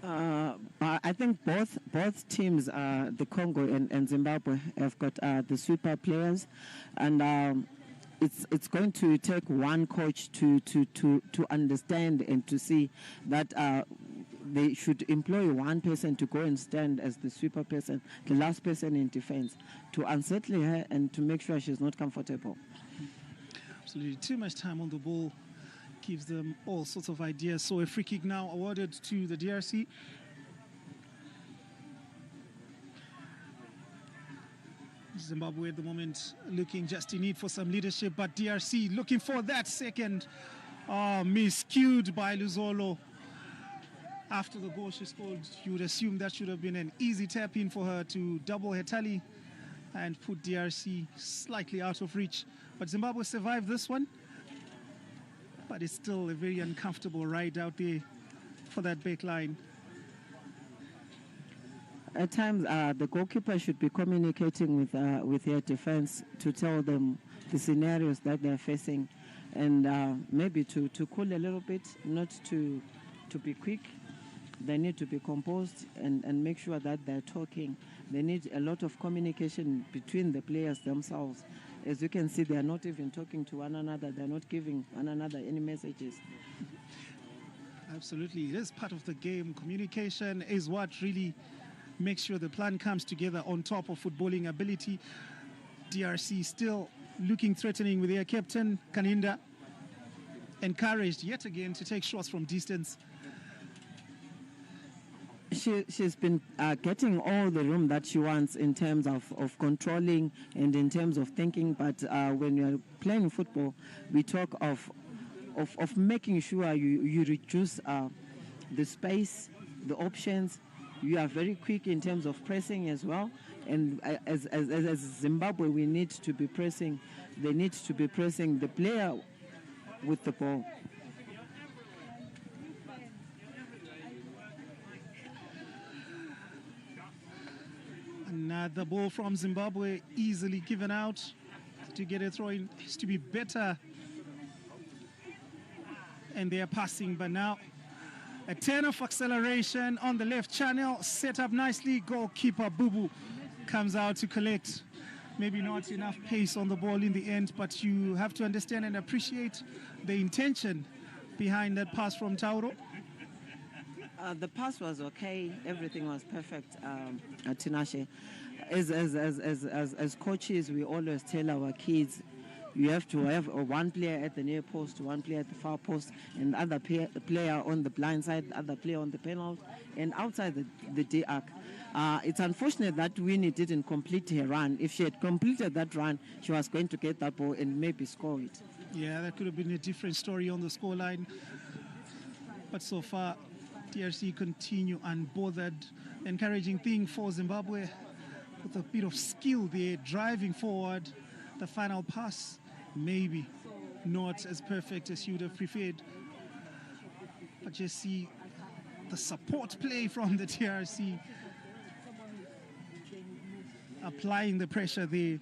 Speaker 3: I think both teams, the Congo and Zimbabwe, have got the sweeper players, and it's going to take one coach to understand and to see that they should employ one person to go and stand as the sweeper person, the last person in defense, to unsettle her and to make sure she's not comfortable.
Speaker 6: Absolutely. Too much time on the ball gives them all sorts of ideas. So a free kick now awarded to the DRC. Zimbabwe at the moment looking just in need for some leadership, but DRC looking for that second. Miscued by Luzolo. After the goal she scored, you would assume that should have been an easy tap-in for her to double her tally and put DRC slightly out of reach. But Zimbabwe survived this one. But it's still a very uncomfortable ride out there for that back line.
Speaker 3: At times, the goalkeeper should be communicating with their defense to tell them the scenarios that they're facing, and maybe to cool a little bit, not to be quick. They need to be composed and make sure that they're talking. They need a lot of communication between the players themselves. As you can see, they are not even talking to one another. They're not giving one another any messages.
Speaker 6: Absolutely. It is part of the game. Communication is what really makes sure the plan comes together on top of footballing ability. DRC still looking threatening with their captain, Kaninda, encouraged yet again to take shots from distance.
Speaker 3: She's been getting all the room that she wants in terms of controlling and in terms of thinking. But when you're playing football, we talk of making sure you reduce the space, the options. You are very quick in terms of pressing as well. And as Zimbabwe, we need to be pressing. They need to be pressing the player with the ball.
Speaker 6: Another ball from Zimbabwe, easily given out. To get a throw in has to be better. And they are passing, but now a turn of acceleration on the left channel, set up nicely. Goalkeeper Bubu comes out to collect. Maybe not enough pace on the ball in the end, but you have to understand and appreciate the intention behind that pass from Tauro.
Speaker 3: The pass was okay. Everything was perfect. Tinashe, as coaches, we always tell our kids, you have to have one player at the near post, one player at the far post, and other player on the blind side, other player on the penalty, and outside the D arc. It's unfortunate that Winnie didn't complete her run. If she had completed that run, she was going to get that ball and maybe score it.
Speaker 6: Yeah, that could have been a different story on the scoreline. But so far, DRC continue unbothered. Encouraging thing for Zimbabwe with a bit of skill there, driving forward. The final pass, maybe not as perfect as you would have preferred. But just see the support play from the DRC. Applying the pressure there.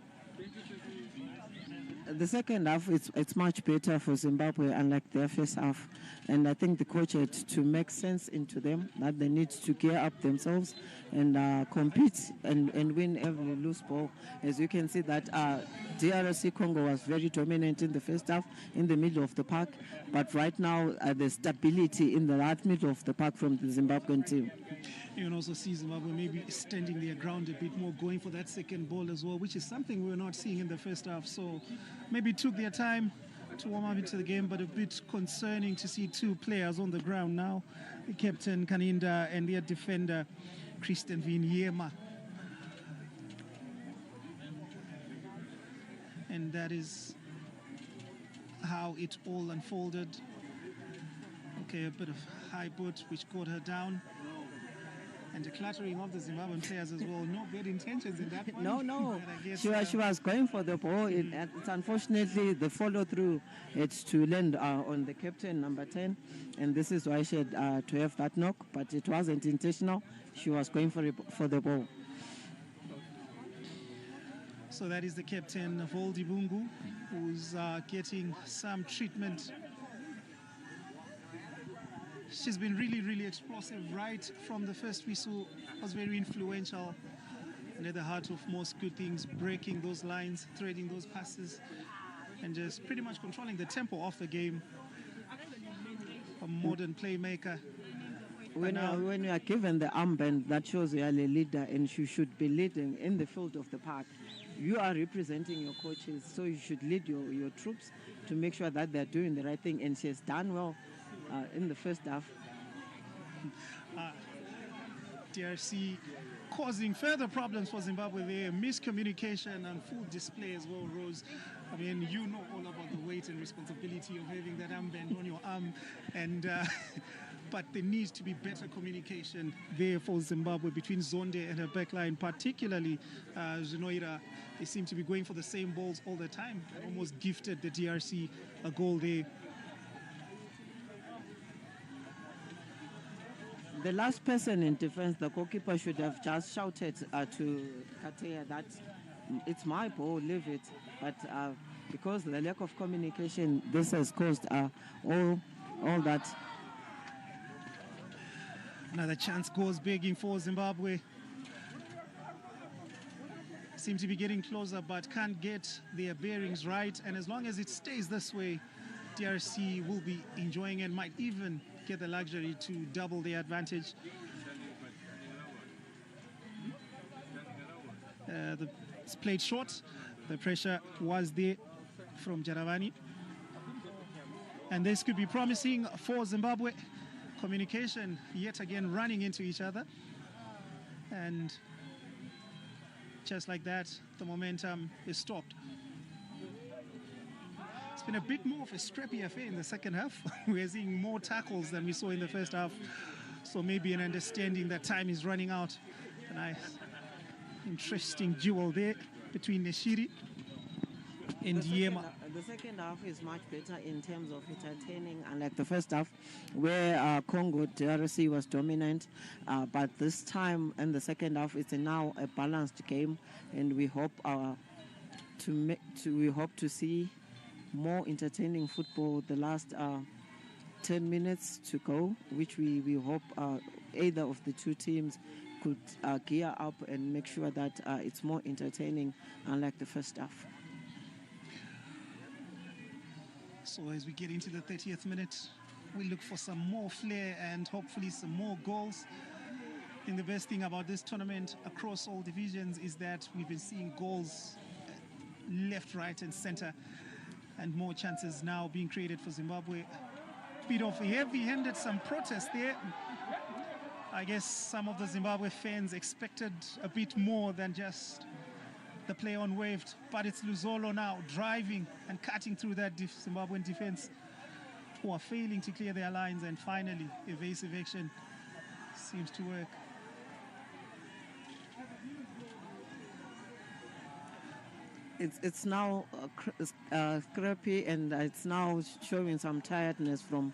Speaker 3: The second half, it's much better for Zimbabwe, unlike their first half. And I think the coach had to make sense into them that they need to gear up themselves and compete and win every loose ball. As you can see that DRC Congo was very dominant in the first half, in the middle of the park. But right now, the stability in the right middle of the park from the Zimbabwean team.
Speaker 6: You can also see Zimbabwe maybe standing their ground a bit more, going for that second ball as well, which is something we were not seeing in the first half. So maybe took their time to warm up into the game, but a bit concerning to see two players on the ground now, the captain Kaninda and their defender Christian Vinyema. And that is how it all unfolded. Okay, a bit of high boot which caught her down. And the clattering of the Zimbabwean players as well. No bad intentions in that one.
Speaker 3: No. She was going for the ball. It's unfortunately the follow-through had to land on the captain, number 10. And this is why she had to have that knock. But it wasn't intentional. She was going for the ball.
Speaker 6: So that is the captain of Voldi Bungu, who's getting some treatment. She's been really, really explosive right from the first whistle. Was very influential and at the heart of most good things, breaking those lines, threading those passes, and just pretty much controlling the tempo of the game. A modern playmaker.
Speaker 3: When you are given the armband, that shows you are a leader and you should be leading in the field of the park. You are representing your coaches, so you should lead your troops to make sure that they're doing the right thing, and she has done well in the first half.
Speaker 6: DRC causing further problems for Zimbabwe there. Miscommunication and full display as well, Rose. I mean, you know all about the weight and responsibility of having that armband on your arm, and but there needs to be better communication there for Zimbabwe between Zonde and her backline, particularly Zinoira. They seem to be going for the same balls all the time. Almost gifted the DRC a goal there.
Speaker 3: The last person in defense, the goalkeeper, should have just shouted to Katea that it's my ball, leave it. But because of the lack of communication, this has caused all that.
Speaker 6: Another chance goes begging for Zimbabwe. Seem to be getting closer, but can't get their bearings right. And as long as it stays this way, DRC will be enjoying and might even get the luxury to double the advantage. It's played short. The pressure was there from Jaravani. And this could be promising for Zimbabwe. Communication yet again running into each other. And just like that, the momentum is stopped. It's been a bit more of a scrappy affair in the second half. We're seeing more tackles than we saw in the first half. So maybe an understanding that time is running out. A nice, interesting duel there between Neshiri and Yema.
Speaker 3: The second half is much better in terms of entertaining, unlike the first half, where Congo DRC was dominant. But this time in the second half, it's now a balanced game, and we hope to see more entertaining football. The last 10 minutes to go, which we hope either of the two teams could gear up and make sure that it's more entertaining, unlike the first half.
Speaker 6: So as we get into the 30th minute, we look for some more flair and hopefully some more goals. And the best thing about this tournament across all divisions is that we've been seeing goals left, right and center, and more chances now being created for Zimbabwe. Bit of heavy-handed, some protest there. I guess some of the Zimbabwe fans expected a bit more than just the play on waved, but it's Luzolo now driving and cutting through that Zimbabwean defense, who are failing to clear their lines, and finally evasive action seems to work.
Speaker 3: It's now scrappy, and it's now showing some tiredness from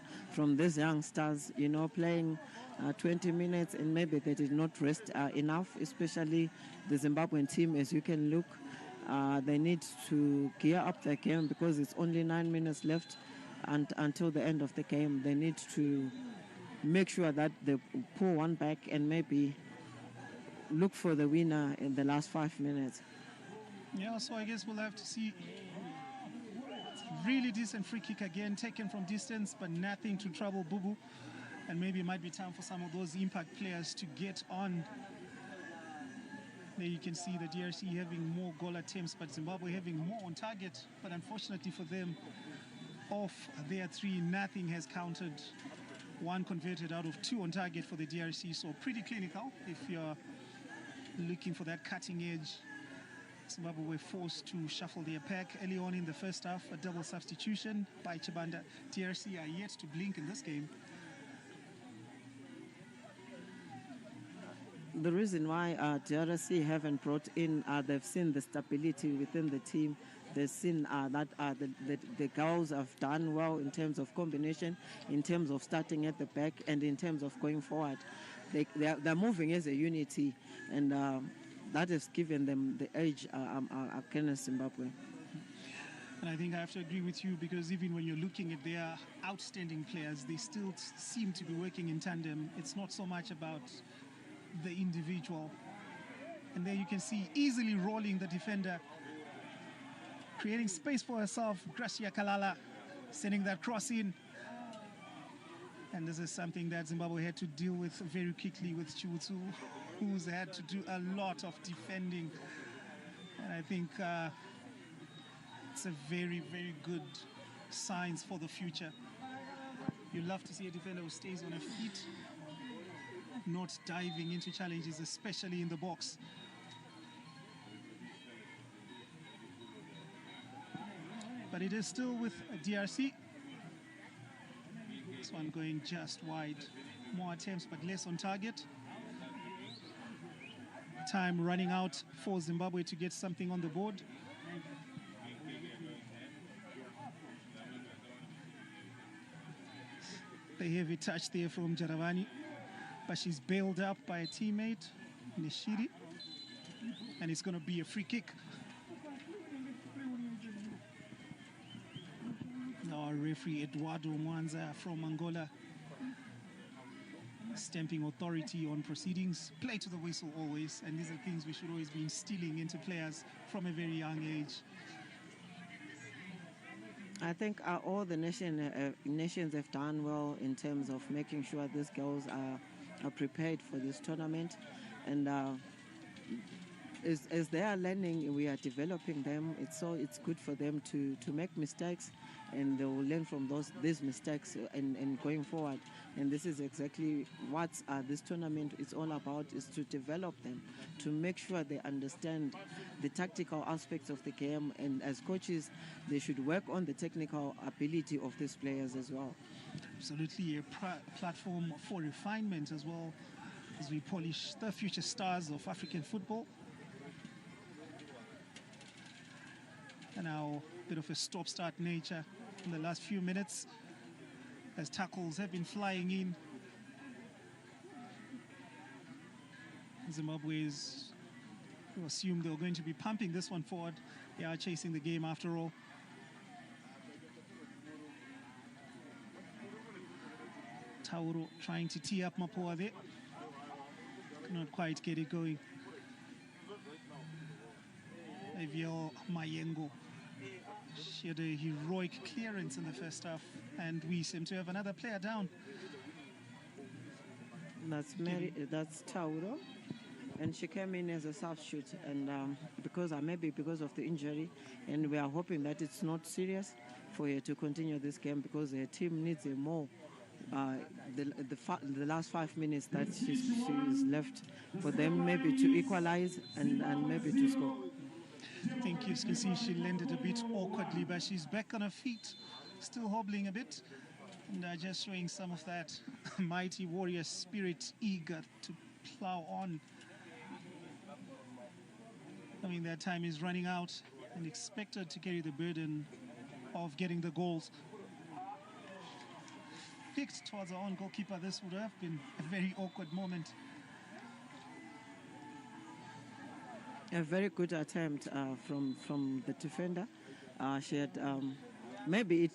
Speaker 3: these youngsters, you know, playing 20 minutes and maybe they did not rest enough, especially the Zimbabwean team. As you can look, they need to gear up their game because it's only 9 minutes left and until the end of the game. They need to make sure that they pull one back and maybe look for the winner in the last 5 minutes.
Speaker 6: Yeah, so I guess we'll have to see. Really decent free kick again, taken from distance, but nothing to trouble Bubu. And maybe it might be time for some of those impact players to get on. There you can see the DRC having more goal attempts, but Zimbabwe having more on target. But unfortunately for them, of their 3, nothing has counted. 1 converted out of 2 on target for the DRC, so pretty clinical if you're looking for that cutting edge. Zimbabwe were forced to shuffle their pack early on in the first half. A double substitution by Chibanda. DRC are yet to blink in this game.
Speaker 3: The reason why DRC haven't brought in, they've seen the stability within the team. They've seen that the girls have done well in terms of combination, in terms of starting at the back, and in terms of going forward. They're moving as a unity, and that has given them the edge against Zimbabwe.
Speaker 6: And I think I have to agree with you, because even when you're looking at their outstanding players, they still seem to be working in tandem. It's not so much about the individual. And there you can see easily rolling the defender, creating space for herself. Gracia Kalala sending that cross in. And this is something that Zimbabwe had to deal with very quickly with Chiwutsu, who's had to do a lot of defending. And I think it's a very, very good signs for the future. You love to see a defender who stays on her feet, not diving into challenges, especially in the box. But it is still with DRC. This one going just wide. More attempts, but less on target. Time running out for Zimbabwe to get something on the board. The heavy touch there from Jaravani, but she's bailed up by a teammate, Neshiri, and it's going to be a free kick. Our referee Eduardo Mwanza from Angola, stamping authority on proceedings. Play to the whistle always, and these are things we should always be instilling into players from a very young age.
Speaker 3: I think all the nations have done well in terms of making sure these girls are prepared for this tournament, and as they are learning, we are developing them. It's good for them to make mistakes, and they will learn from these mistakes and going forward. And this is exactly what this tournament is all about: is to develop them, to make sure they understand the tactical aspects of the game. And as coaches, they should work on the technical ability of these players as well.
Speaker 6: Absolutely, a platform for refinement as well, as we polish the future stars of African football. And now a bit of a stop-start nature in the last few minutes as tackles have been flying in. Zimbabwe's who assumed they were going to be pumping this one forward. They are chasing the game after all. Tauro trying to tee up Mapua there. Could not quite get it going. Eviel Mayengo. She had a heroic clearance in the first half, and we seem to have another player down.
Speaker 3: That's Tauro, and she came in as a substitute, and maybe because of the injury, and we are hoping that it's not serious for her to continue this game, because her team needs a more the last 5 minutes that she's left for them maybe to equalize and maybe to score.
Speaker 6: I think you can see she landed a bit awkwardly, but she's back on her feet, still hobbling a bit, and just showing some of that mighty warrior spirit, eager to plow on. I mean, their time is running out and expected to carry the burden of getting the goals. Picked towards our own goalkeeper, this would have been a very awkward moment.
Speaker 3: A very good attempt from the defender. She had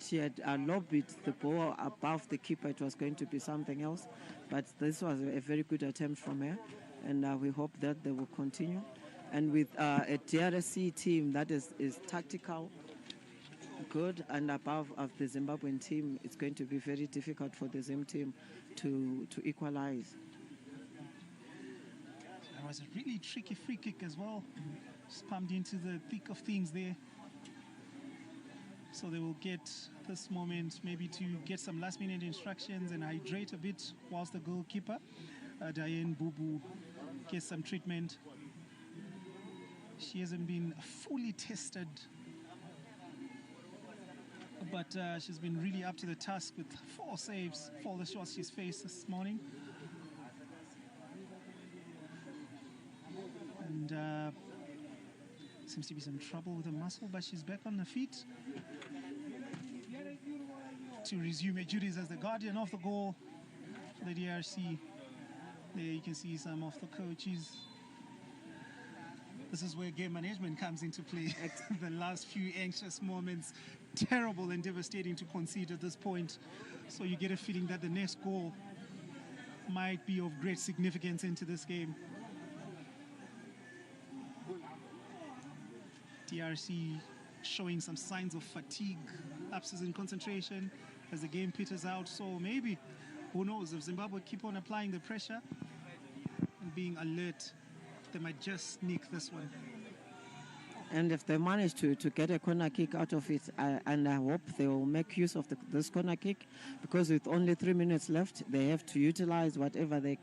Speaker 3: she had lobbed the ball above the keeper. It was going to be something else, but this was a very good attempt from her, and we hope that they will continue. And with a DRC team that is tactical, good, and above of the Zimbabwean team, it's going to be very difficult for the Zim team to equalize.
Speaker 6: That was a really tricky free kick as well. Just pumped into the thick of things there. So they will get this moment maybe to get some last-minute instructions and hydrate a bit whilst the goalkeeper, Diane Bubu, gets some treatment. She hasn't been fully tested, but she's been really up to the task with 4 saves for the shots she's faced this morning. And seems to be some trouble with the muscle, but she's back on her feet to resume her duties as the guardian of the goal for the DRC. There you can see some of the coaches. This is where game management comes into play. The last few anxious moments, terrible and devastating to concede at this point. So you get a feeling that the next goal might be of great significance into this game. DRC showing some signs of fatigue, lapses in concentration as the game peters out. So maybe, who knows, if Zimbabwe keep on applying the pressure and being alert, they might just sneak this one.
Speaker 3: And if they manage to get a corner kick out of it, and I hope they will make use of this corner kick, because with only 3 minutes left, they have to utilize whatever they've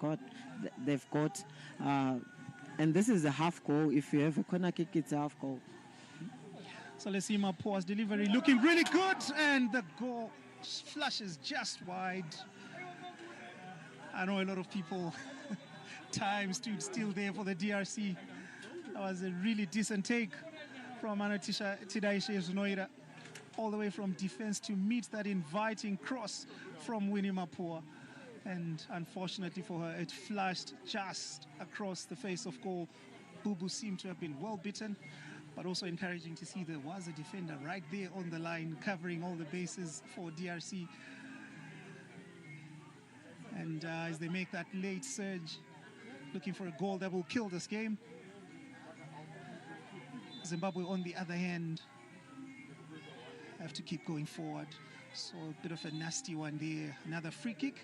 Speaker 3: got. And this is a half goal. If you have a corner kick, it's a half goal.
Speaker 6: So let's see Mapua's delivery looking really good, and the goal flashes just wide. I know a lot of people time stood still there for the DRC. That was a really decent take from Anatisha Tidaishe Zunoira, all the way from defense to meet that inviting cross from Winnie Mapua. And unfortunately for her, it flashed just across the face of goal. Bubu seemed to have been well bitten, but also encouraging to see there was a defender right there on the line covering all the bases for DRC. And as they make that late surge, looking for a goal that will kill this game. Zimbabwe, on the other hand, have to keep going forward. So a bit of a nasty one there. Another free kick,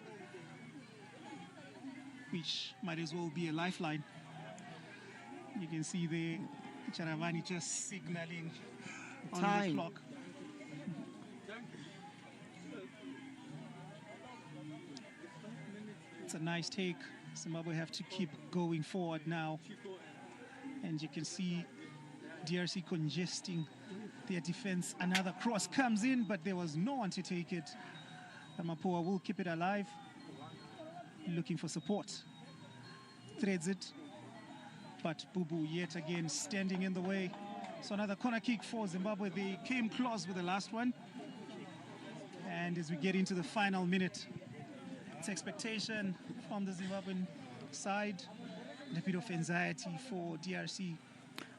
Speaker 6: which might as well be a lifeline. You can see the Charavani just signaling on
Speaker 3: Time.
Speaker 6: the clock. It's a nice take. Zimbabwe have to keep going forward now. And you can see DRC congesting their defense. Another cross comes in, but there was no one to take it. And Mapua will keep it alive. Looking for support. Threads it. But Bubu yet again standing in the way. So another corner kick for Zimbabwe. They came close with the last one. And as we get into the final minute, it's expectation from the Zimbabwean side and a bit of anxiety for DRC.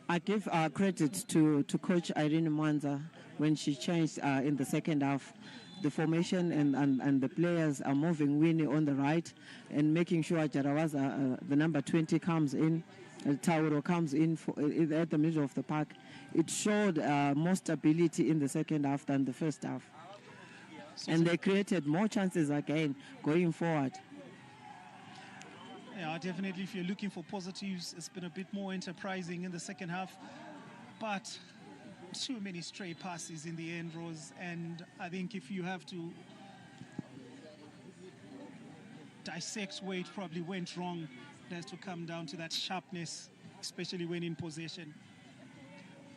Speaker 3: I give credit to Coach Irene Mwanza when she changed in the second half. The formation and the players are moving Winnie on the right and making sure Jarawaza, the number 20, comes in. Tauro comes in at the middle of the park. It showed more stability in the second half than the first half. And they created more chances again going forward.
Speaker 6: Yeah, definitely. If you're looking for positives, it's been a bit more enterprising in the second half. But too many stray passes in the end, Rose. And I think if you have to dissect where it probably went wrong, it has to come down to that sharpness, especially when in possession.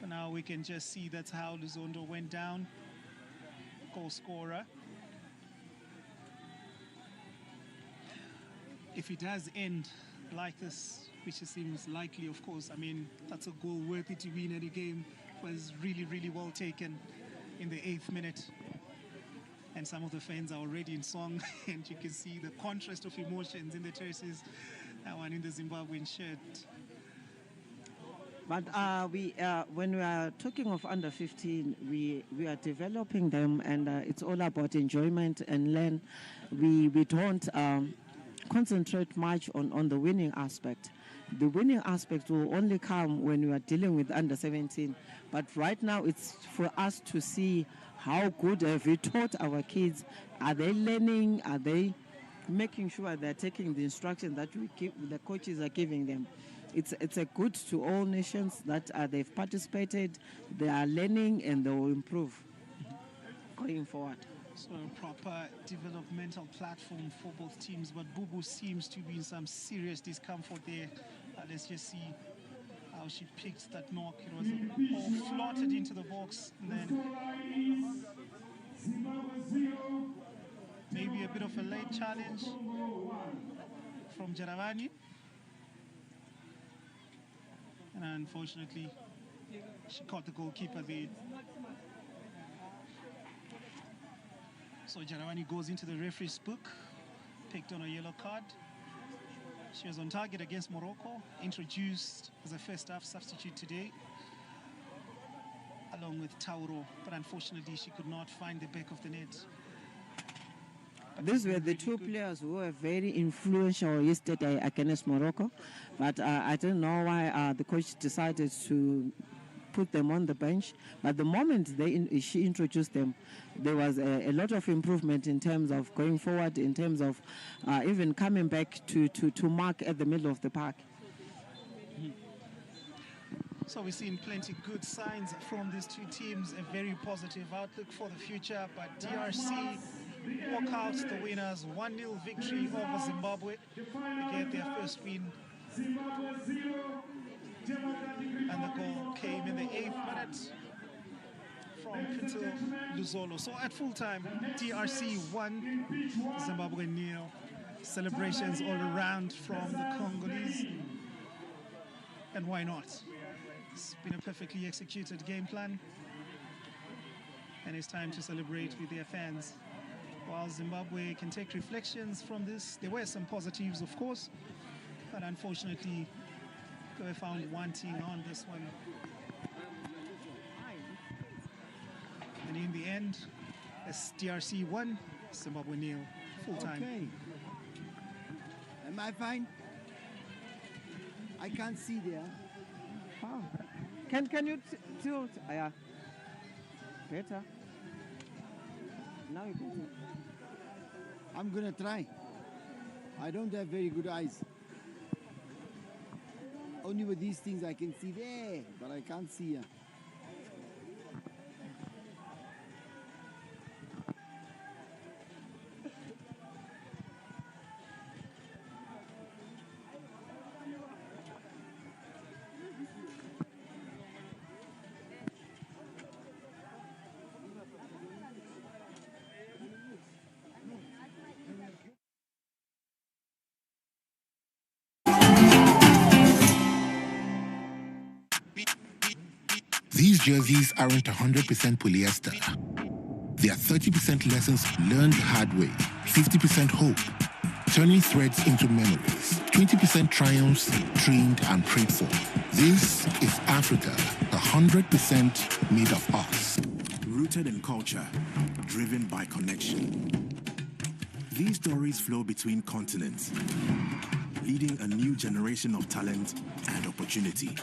Speaker 6: But now we can just see that's how Luzondo went down. Goal scorer. If it does end like this, which it seems likely, of course, I mean, that's a goal worthy to win any game. It was really, really well taken in the 8th minute. And some of the fans are already in song, and you can see the contrast of emotions in the terraces. That one in the Zimbabwean shirt.
Speaker 3: But when we are talking of under 15, we are developing them, and it's all about enjoyment and learn. We don't concentrate much on the winning aspect. The winning aspect will only come when we are dealing with under 17. But right now, it's for us to see how good have we taught our kids. Are they learning? Are they making sure they're taking the instruction that the coaches are giving them? It's a good to all nations that they've participated, they are learning, and they will improve going forward.
Speaker 6: So a proper developmental platform for both teams, but Bubu seems to be in some serious discomfort there. Let's just see how she picked that knock. It was a ball floated into the box, and then maybe a bit of a late challenge from Jaravani. And unfortunately, she caught the goalkeeper there. So Jaravani goes into the referee's book, picked on a yellow card. She was on target against Morocco, introduced as a first half substitute today, along with Tauro, but unfortunately she could not find the back of the net.
Speaker 3: These were the two players who were very influential yesterday against Morocco, but I don't know why the coach decided to put them on the bench. But the moment she introduced them, there was a lot of improvement in terms of going forward, in terms of even coming back to mark at the middle of the park.
Speaker 6: So we're seeing plenty good signs from these two teams, a very positive outlook for the future, but DRC walk out the winners, 1-0 victory over Zimbabwe. They get their first win. And the goal came in the 8th minute from Peter Luzolo. So at full time, DRC 1, Zimbabwe 0. Celebrations all around from the Congolese. And why not? It's been a perfectly executed game plan. And it's time to celebrate with their fans. While Zimbabwe can take reflections from this, there were some positives, of course, but unfortunately, they were found wanting on this one. And in the end, it's DRC 1, Zimbabwe 0, full time.
Speaker 1: Okay. Am I fine? I can't see there.
Speaker 3: Wow. Can you tilt? Yeah. Better. Now you can.
Speaker 1: I'm gonna try. I don't have very good eyes. Only with these things I can see there, but I can't see here.
Speaker 4: These jerseys aren't 100% polyester. They are 30% lessons learned the hard way, 50% hope, turning threads into memories, 20% triumphs dreamed and prayed for. This is Africa, 100% made of us.
Speaker 5: Rooted in culture, driven by connection. These stories flow between continents, leading a new generation of talent and opportunity.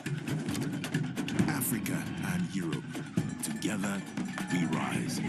Speaker 5: Africa and Europe, together we rise.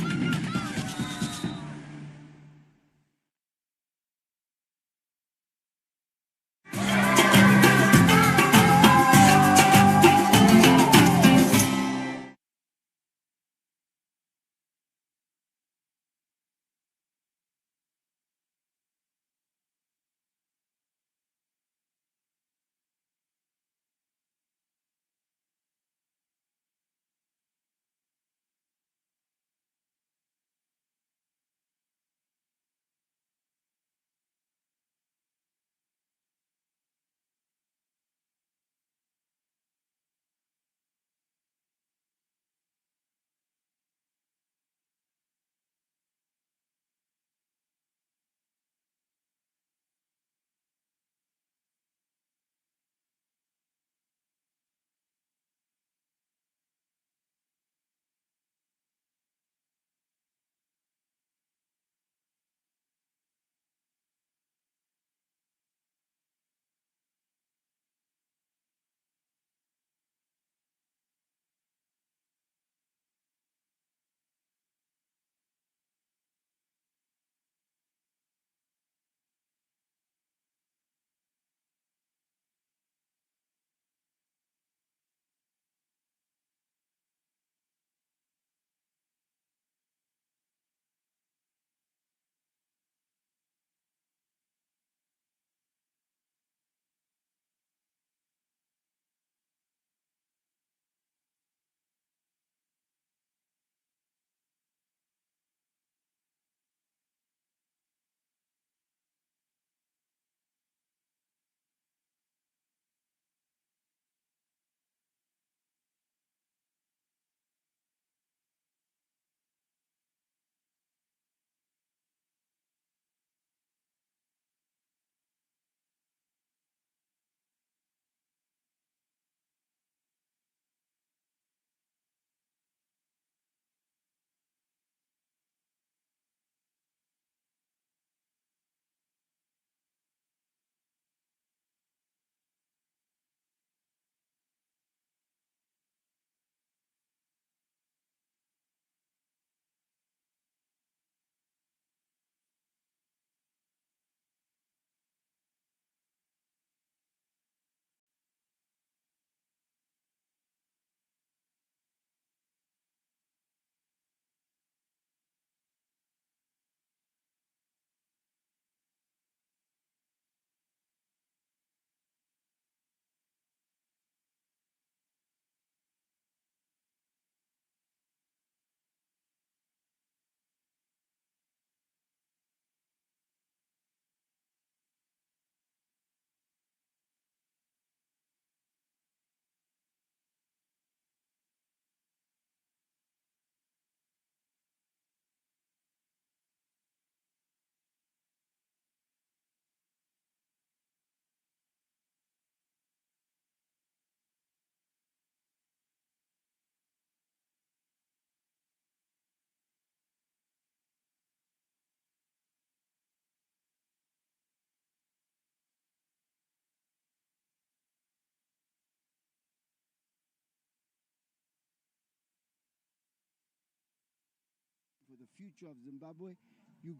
Speaker 1: For the future of Zimbabwe, you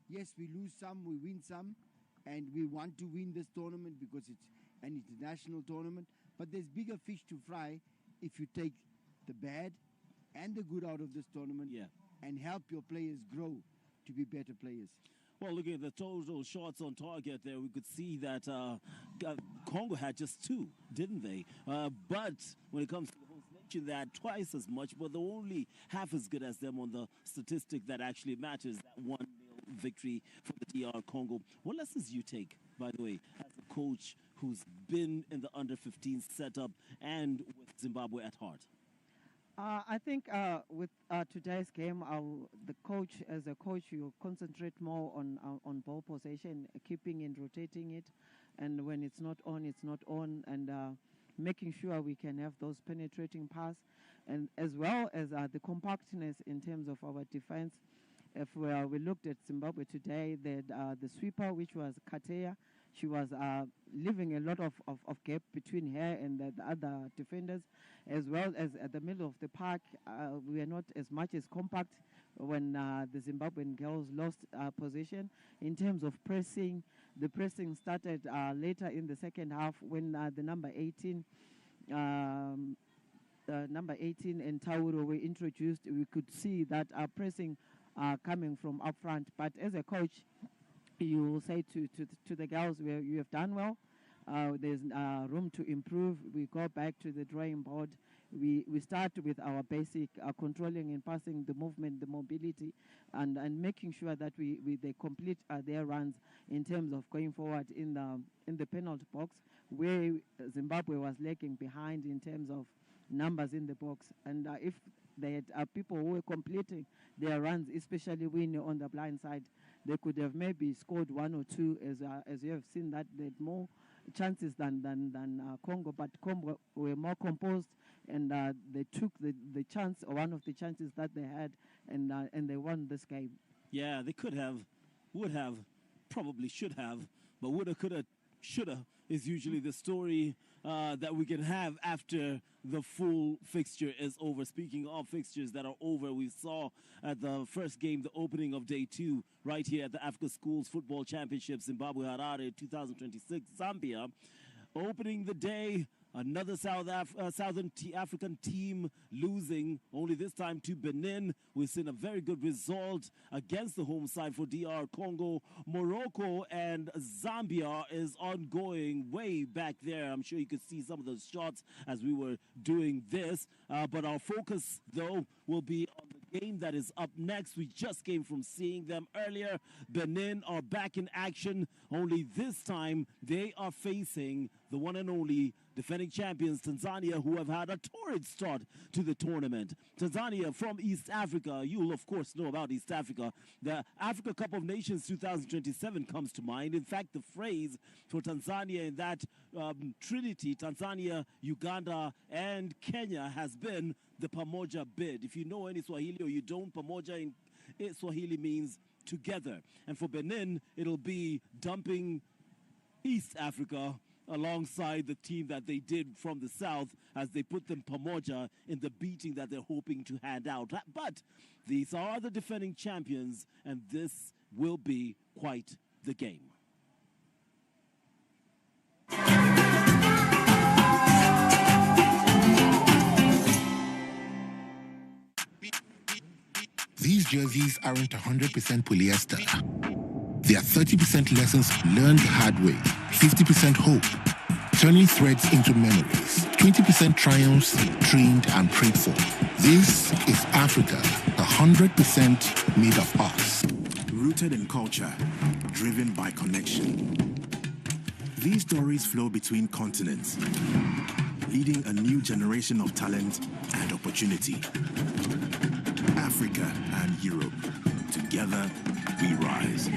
Speaker 1: yes, we lose some, we win some, and we want to win this tournament because an international tournament. But there's bigger fish to fry if you take the bad and the good out of this tournament and help your players grow to be better players.
Speaker 2: Well, looking at the total shots on target there, we could see that Congo had just 2, didn't they? But when it comes to the host nation, they had twice as much, but they're only half as good as them on the statistic that actually matters, that 1-0 victory for the DR Congo. What lessons do you take, by the way, as a coach who's been in the under-15 setup and with Zimbabwe at heart?
Speaker 3: I think with today's game, the coach, as a coach, you concentrate more on ball possession, keeping and rotating it, and when it's not on, and making sure we can have those penetrating pass, and as well as the compactness in terms of our defense. If we looked at Zimbabwe today, the sweeper, which was Kateya, she was leaving a lot of gap between her and the other defenders, as well as at the middle of the park. We were not as much as compact when the Zimbabwean girls lost possession. In terms of pressing, the pressing started later in the second half when the number 18 and Tauro were introduced. We could see that pressing coming from up front. But as a coach, you will say to the girls, you have done well. There's room to improve. We go back to the drawing board. We start with our basic controlling and passing, the movement, the mobility, and making sure that they complete their runs in terms of going forward in the penalty box, where Zimbabwe was lagging behind in terms of numbers in the box. And if they had people who were completing their runs, especially when on the blind side, they could have maybe scored 1 or 2, as you have seen that they had more chances than Congo, but Congo were more composed, and they took the chance, or one of the chances that they had, and they won this game.
Speaker 2: Yeah, they could have, would have, probably should have, but woulda, coulda, shoulda is usually the story that we can have after the full fixture is over. Speaking of fixtures that are over, we saw at the first game, the opening of day 2, right here at the Africa Schools Football Championship, Zimbabwe Harare 2026, Zambia. Opening the day, another Southern African team losing, only this time to Benin. We've seen a very good result against the home side for DR Congo. Morocco and Zambia is ongoing way back there. I'm sure you could see some of those shots as we were doing this. But our focus, though, will be on the game that is up next. We just came from seeing them earlier. Benin are back in action, only this time they are facing the one and only defending champions Tanzania, who have had a torrid start to the tournament. Tanzania from East Africa. You'll of course know about East Africa. The Africa Cup of Nations 2027 comes to mind. In fact, the phrase for Tanzania in that trinity, Tanzania, Uganda, and Kenya, has been the Pamoja bid. If you know any Swahili or you don't, Pamoja in Swahili means together. And for Benin, it'll be dumping East Africa alongside the team that they did from the south, as they put them Pamoja in the beating that they're hoping to hand out. But these are the defending champions, and this will be quite the game.
Speaker 4: These jerseys aren't 100% polyester. They are 30% lessons learned the hard way, 50% hope, turning threads into memories, 20% triumphs dreamed and prayed for. This is Africa, 100% made of us.
Speaker 5: Rooted in culture, driven by connection. These stories flow between continents, leading a new generation of talent and opportunity. Africa and Europe, together we rise.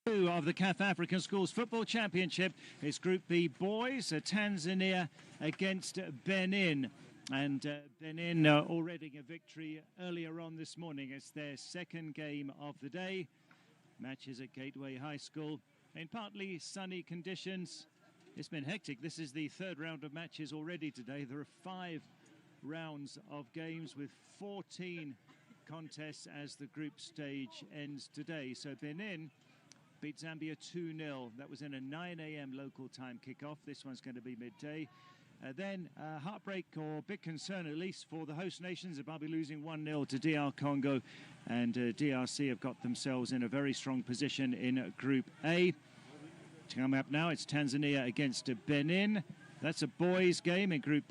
Speaker 9: Of the CAF African Schools Football Championship is Group B boys, Tanzania against Benin. And Benin already a victory earlier on this morning. It's their second game of the day. Matches at Gateway High School in partly sunny conditions. It's been hectic. This is the third round of matches already today. There are 5 rounds of games with 14 contests as the group stage ends today. So Benin beat Zambia 2-0. That was in a 9 a.m. local time kickoff. This one's going to be midday. Then heartbreak or big concern, at least for the host nations. Zimbabwe losing 1-0 to DR Congo. And DRC have got themselves in a very strong position in Group A. Coming up now, it's Tanzania against Benin. That's a boys' game in Group B.